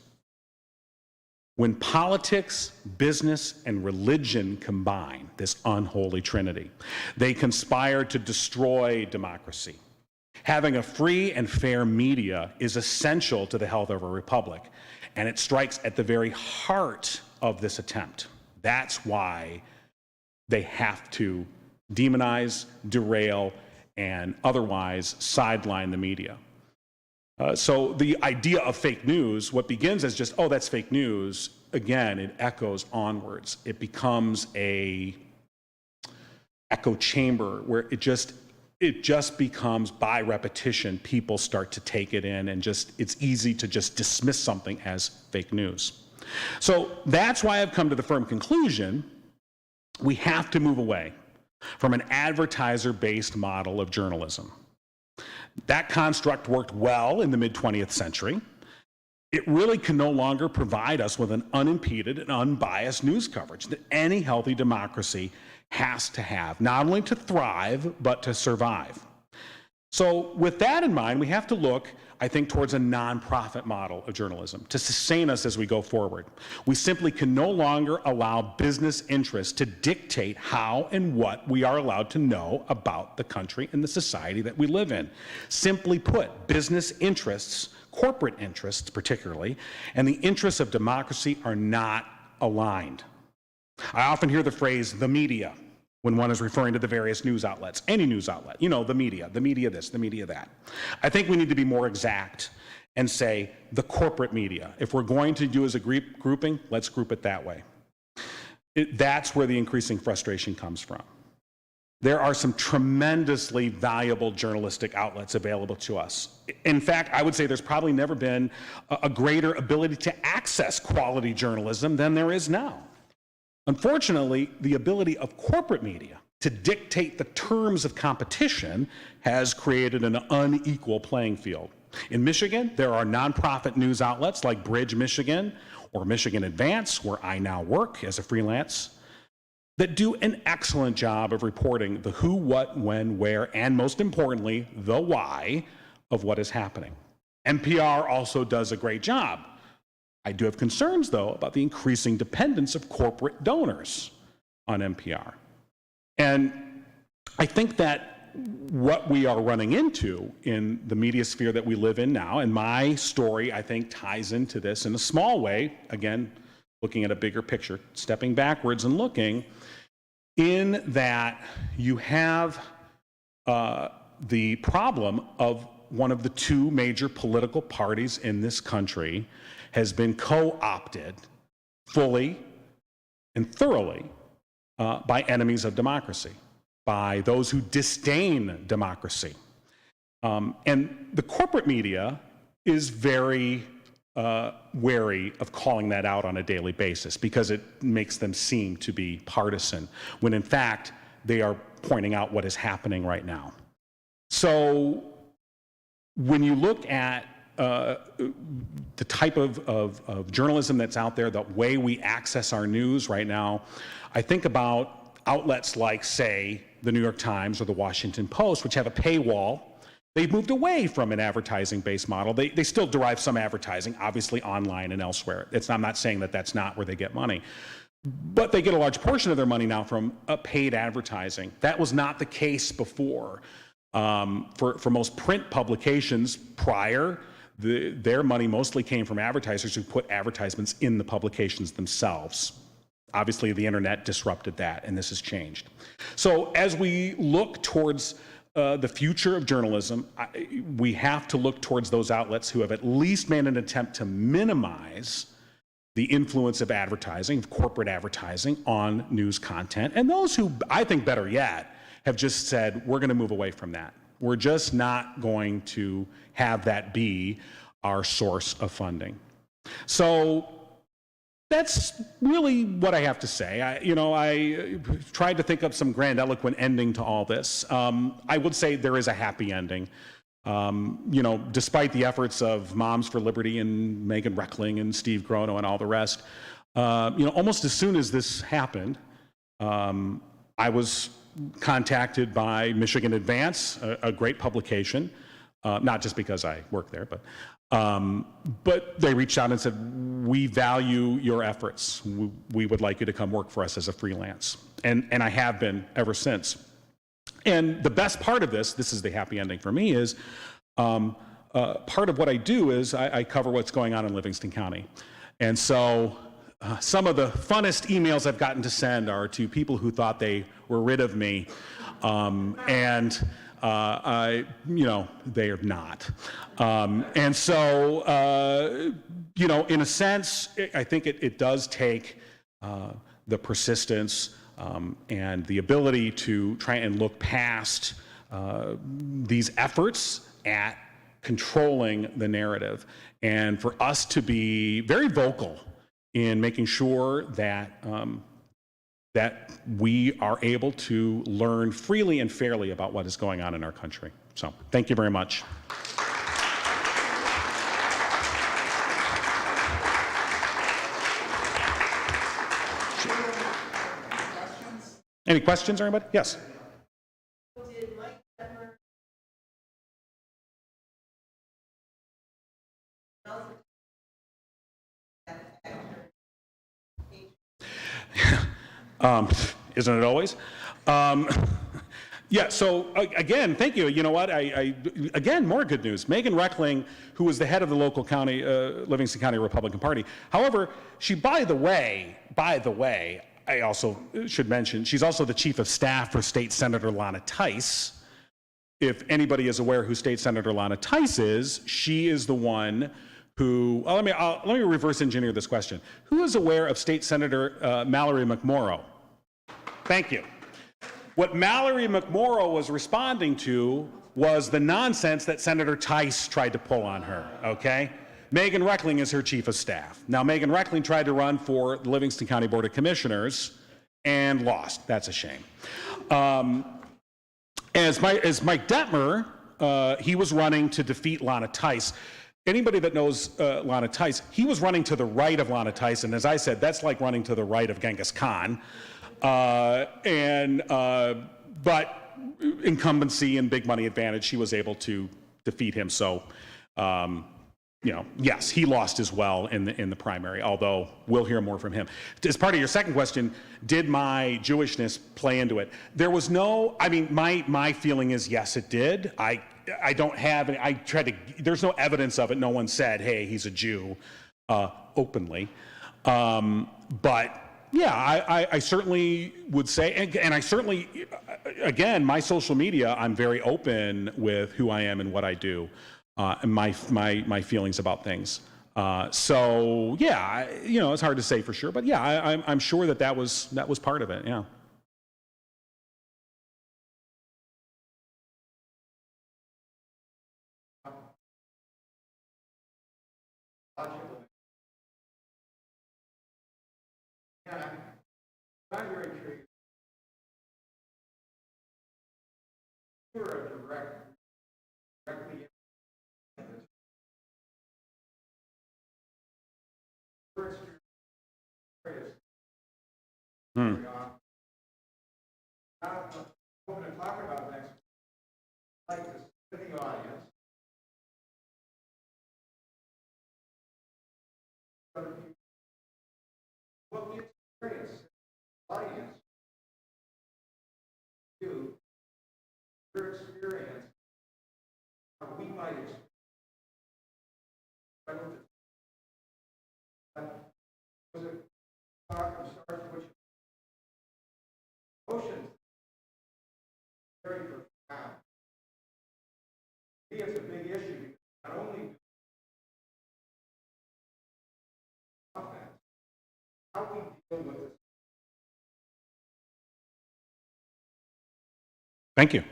When politics, business, and religion combine, this unholy trinity, they conspire to destroy democracy. Having a free and fair media is essential to the health of a republic, and it strikes at the very heart of this attempt. That's why they have to demonize, derail, and otherwise sideline the media. So the idea of fake news, what begins as just, oh, that's fake news, again, it echoes onwards. It becomes a echo chamber where it just becomes, by repetition, people start to take it in, and it's easy to just dismiss something as fake news. So that's why I've come to the firm conclusion we have to move away from an advertiser-based model of journalism. That construct worked well in the mid-20th century. It really can no longer provide us with an unimpeded and unbiased news coverage that any healthy democracy has to have, not only to thrive, but to survive. So with that in mind, we have to look, I think, towards a nonprofit model of journalism to sustain us as we go forward. We simply can no longer allow business interests to dictate how and what we are allowed to know about the country and the society that we live in. Simply put, business interests, corporate interests particularly, and the interests of democracy are not aligned. I often hear the phrase, the media, when one is referring to the various news outlets, any news outlet, the media this, the media that. I think we need to be more exact and say the corporate media. If we're going to do as a grouping, let's group it that way. That's where the increasing frustration comes from. There are some tremendously valuable journalistic outlets available to us. In fact, I would say there's probably never been a greater ability to access quality journalism than there is now. Unfortunately, the ability of corporate media to dictate the terms of competition has created an unequal playing field. In Michigan, there are nonprofit news outlets like Bridge, Michigan, or Michigan Advance, where I now work as a freelance, that do an excellent job of reporting the who, what, when, where, and most importantly, the why of what is happening. NPR also does a great job. I do have concerns, though, about the increasing dependence of corporate donors on NPR. And I think that what we are running into in the media sphere that we live in now, and my story, I think, ties into this in a small way, again, looking at a bigger picture, stepping backwards and looking, in that you have the problem of one of the two major political parties in this country has been co-opted fully and thoroughly by enemies of democracy, by those who disdain democracy. And the corporate media is very wary of calling that out on a daily basis because it makes them seem to be partisan, when in fact they are pointing out what is happening right now. So when you look at the type of journalism that's out there, the way we access our news right now, I think about outlets like, say, the New York Times or the Washington Post, which have a paywall, they've moved away from an advertising-based model. They still derive some advertising, obviously online and elsewhere. I'm not saying that that's not where they get money. But they get a large portion of their money now from paid advertising. That was not the case before. For most print publications prior, their money mostly came from advertisers who put advertisements in the publications themselves. Obviously, the internet disrupted that, and this has changed. So as we look towards the future of journalism, we have to look towards those outlets who have at least made an attempt to minimize the influence of advertising, of corporate advertising, on news content, and those who, I think better yet, have just said, we're going to move away from that. We're just not going to have that be our source of funding. So that's really what I have to say. I tried to think of some grandiloquent ending to all this. I would say there is a happy ending. Despite the efforts of Moms for Liberty and Megan Reckling and Steve Grono and all the rest, almost as soon as this happened, I was contacted by Michigan Advance, a great publication, not just because I work there, but they reached out and said, we value your efforts. We would like you to come work for us as a freelance. And I have been ever since. And the best part of this is the happy ending for me, is part of what I do is I cover what's going on in Livingston County. And so some of the funnest emails I've gotten to send are to people who thought they were rid of me, they are not. And so, in a sense, I think it does take the persistence and the ability to try and look past these efforts at controlling the narrative, and for us to be very vocal in making sure that that we are able to learn freely and fairly about what is going on in our country. So, thank you very much. Any questions, anybody? Yes. Isn't it always? Yeah, so again, thank you. You know what? Again, more good news. Megan Reckling, who was the head of the local county, Livingston County Republican Party. However, she, by the way, I also should mention, she's also the chief of staff for State Senator Lana Tice. If anybody is aware who State Senator Lana Tice is, she is the one who, let me reverse engineer this question. Who is aware of State Senator Mallory McMorrow? Thank you. What Mallory McMorrow was responding to was the nonsense that Senator Tice tried to pull on her, okay? Megan Reckling is her chief of staff. Now, Megan Reckling tried to run for the Livingston County Board of Commissioners and lost. That's a shame. As Mike Detmer, he was running to defeat Lana Tice. Anybody that knows Lana Tice, he was running to the right of Lana Tice, and as I said, that's like running to the right of Genghis Khan. But incumbency and big money advantage, she was able to defeat him. So, yes, he lost as well in the primary, although we'll hear more from him. As part of your second question, did my Jewishness play into it? There was no, my feeling is yes, it did. I don't have any, there's no evidence of it. No one said, hey, he's a Jew, openly. But yeah, I certainly would say, and I certainly, again, my social media, I'm very open with who I am and what I do, and my feelings about things. So yeah, it's hard to say for sure, but yeah, I'm sure that was part of it. Yeah. I'm very intrigued. You were a directly. We're going to talk about next. I'd like to sit in the audience. What the experience, audience, you, your experience, how we might experience. Was it start with emotions? Very profound. I think it's a big issue because not only how we deal with this. Thank you.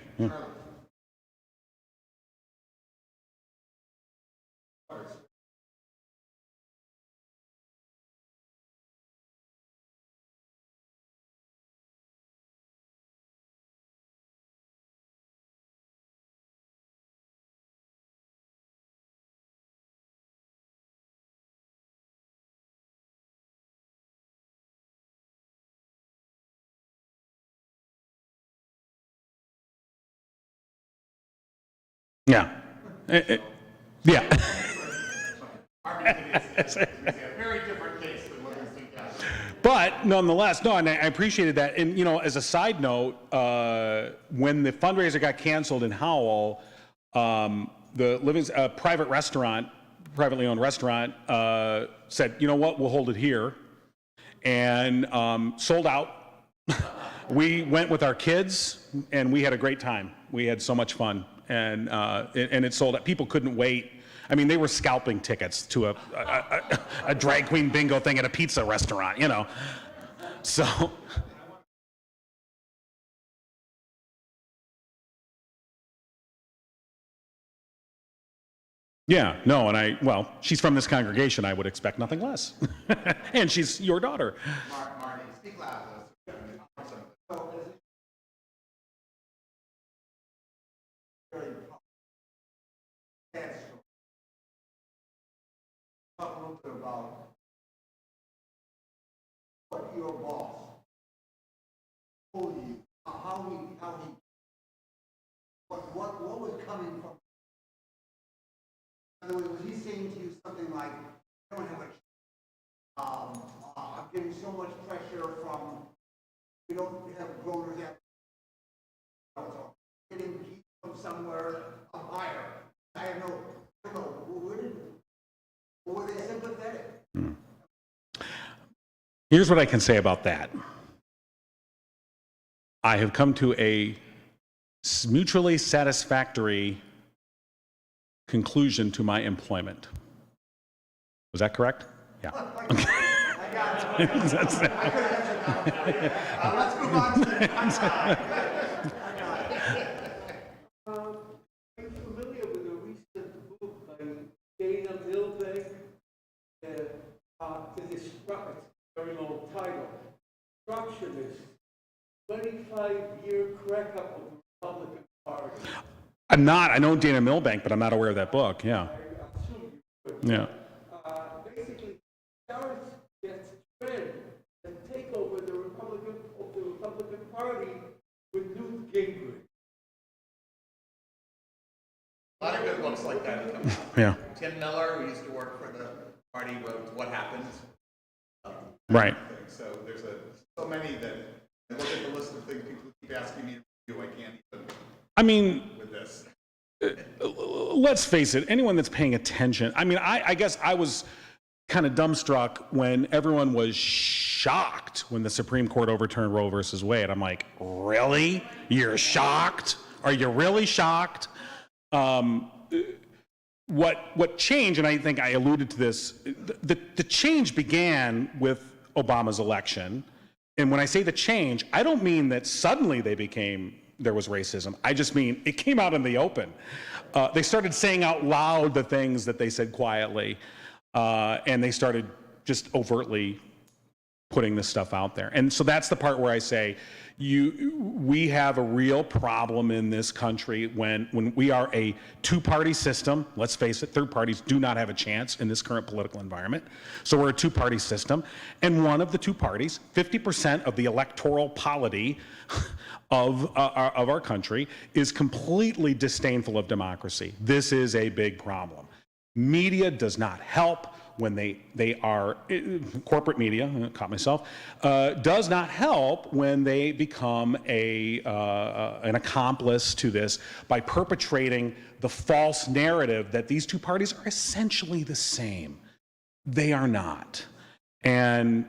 Yeah. Yeah. Yeah. Very different case than what we think. But nonetheless, no, and I appreciated that. And, you know, as a side note, when the fundraiser got canceled in Howell, the private restaurant, privately owned restaurant, said, you know what, we'll hold it here. And sold out. We went with our kids, and we had a great time. We had so much fun. And it sold out. People couldn't wait. I mean, they were scalping tickets to a drag queen bingo thing at a pizza restaurant, you know. So. Yeah, no, and well, she's from this congregation. I would expect nothing less. And she's your daughter. Marty, speak loud. Talk a little bit about what your boss told you, how he, what was coming from. In other words, was he saying to you something like, I don't have I'm getting so much pressure from, we don't have growers yet. Getting heat from somewhere up higher. I have no, were they sympathetic? Here's what I can say about that. I have come to a mutually satisfactory conclusion to my employment. Was that correct? Yeah. Okay. I got it. Let's move on to the next slide. Are you familiar with a recent book by Dana Milbank to describe, it's a very long title, Constructionist, 25-year crack-up of the Republican Party. I know Dana Milbank, but I'm not aware of that book, yeah. I assume you would. Yeah. Basically, starts gets trend and take over the Republican Party with Newt Gingrich. A lot of good books like that have come out. Yeah. Tim Miller, who used to work for the party, wrote What Happened. Right. So there's so many that I look at the list of things people keep asking me to do. I can't even. I mean, with this. Let's face it, anyone that's paying attention, I mean, I guess I was kind of dumbstruck when everyone was shocked when the Supreme Court overturned Roe versus Wade. I'm like, really? You're shocked? Are you really shocked? What changed, and I think I alluded to this, the change began with Obama's election. And when I say the change, I don't mean that suddenly there was racism. I just mean it came out in the open. They started saying out loud the things that they said quietly, and they started just overtly putting this stuff out there. And so that's the part where I say, we have a real problem in this country when we are a two-party system. Let's face it, third parties do not have a chance in this current political environment. So we're a two-party system, and one of the two parties, 50% of the electoral polity of our country, is completely disdainful of democracy. This is a big problem. Media does not help. When they are, corporate media, I caught myself, does not help when they become an accomplice to this by perpetrating the false narrative that these two parties are essentially the same. They are not. And,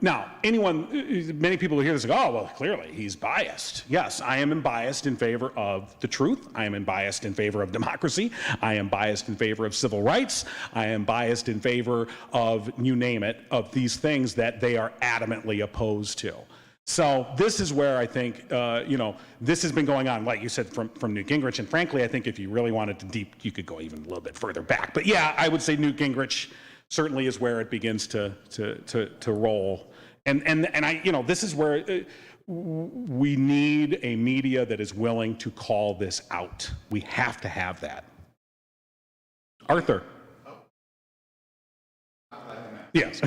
now many people who hear this go, oh, well, clearly he's biased. Yes, I am biased in favor of the truth. I am biased in favor of democracy. I am biased in favor of civil rights. I am biased in favor of, you name it, of these things that they are adamantly opposed to. So this is where I think, this has been going on, like you said, from Newt Gingrich. And frankly, I think if you really wanted to you could go even a little bit further back. But yeah, I would say Newt Gingrich certainly is where it begins to roll. And this is where we need a media that is willing to call this out. We have to have that. Arthur. Yes.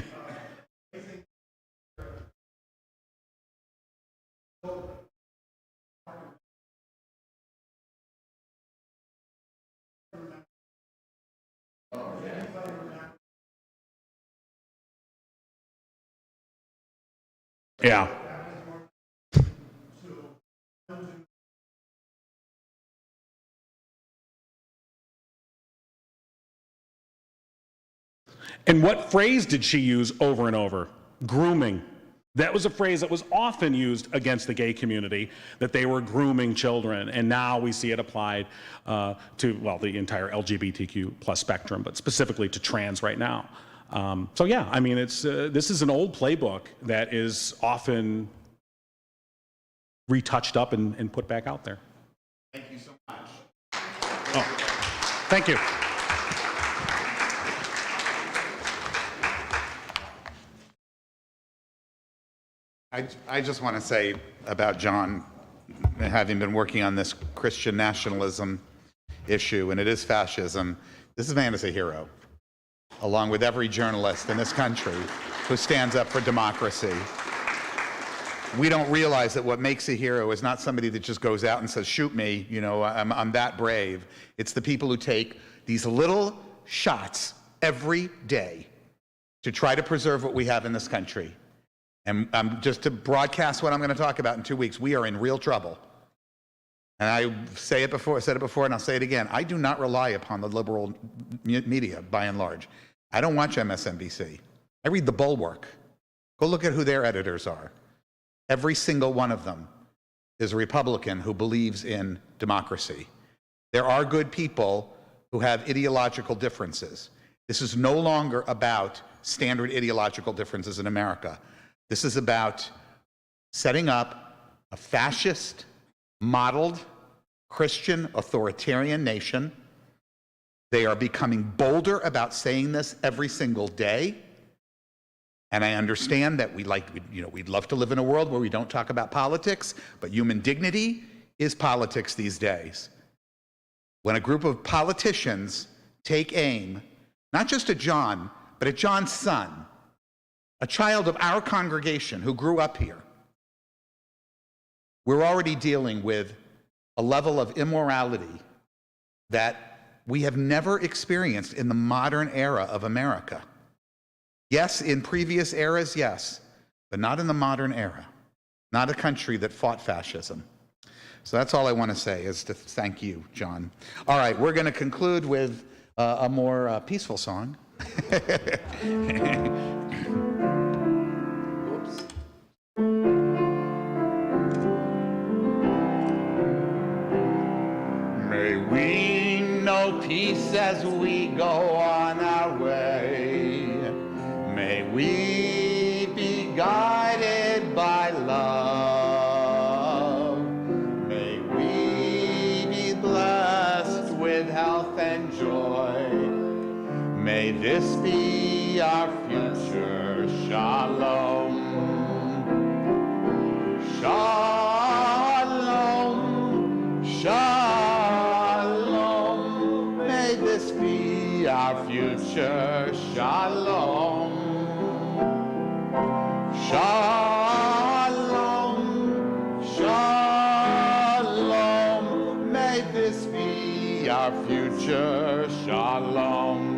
Yeah. And what phrase did she use over and over? Grooming. That was a phrase that was often used against the gay community, that they were grooming children. And now we see it applied to, well, the entire LGBTQ plus spectrum, but specifically to trans right now. So yeah, I mean, this is an old playbook that is often retouched up and put back out there. Thank you so much. Oh, thank you. I just want to say about John, having been working on this Christian nationalism issue, and it is fascism, this man is a hero, along with every journalist in this country who stands up for democracy. We don't realize that what makes a hero is not somebody that just goes out and says, shoot me, I'm that brave. It's the people who take these little shots every day to try to preserve what we have in this country. And just to broadcast what I'm going to talk about in 2 weeks, we are in real trouble. And I said it before, and I'll say it again. I do not rely upon the liberal media, by and large. I don't watch MSNBC. I read The Bulwark. Go look at who their editors are. Every single one of them is a Republican who believes in democracy. There are good people who have ideological differences. This is no longer about standard ideological differences in America. This is about setting up a fascist, modeled, Christian, authoritarian nation. They are becoming bolder about saying this every single day. And I understand that we'd love to live in a world where we don't talk about politics, but human dignity is politics these days. When a group of politicians take aim, not just at John, but at John's son, a child of our congregation who grew up here, we're already dealing with a level of immorality that we have never experienced in the modern era of America. Yes, in previous eras, yes, but not in the modern era. Not a country that fought fascism. So that's all I want to say, is to thank you, John. All right, we're going to conclude with a more peaceful song. May we know peace as we go on our way. May we be guided by love. May we be blessed with health and joy. May this be be our future. Shalom. Shalom. Shalom. May this be our future. Shalom. Shalom. Shalom. May this be our future. Shalom.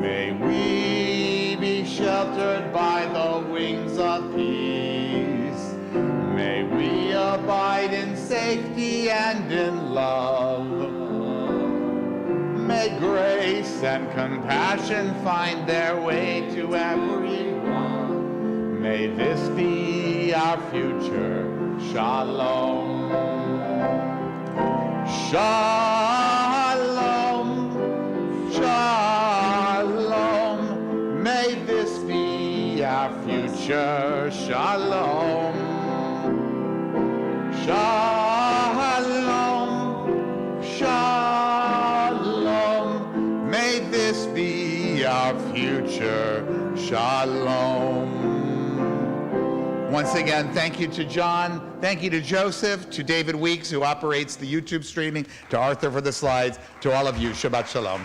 May we be sheltered by the wings of peace. May we abide in safety and in love. May grace and compassion find their way to everyone. May this be our future. Shalom. Shalom. Shalom. May this be our future. Shalom. Shalom. Shalom. May this be our future. Shalom. Once again, thank you to John, thank you to Joseph, to David Weeks, who operates the YouTube streaming, to Arthur for the slides, to all of you. Shabbat Shalom.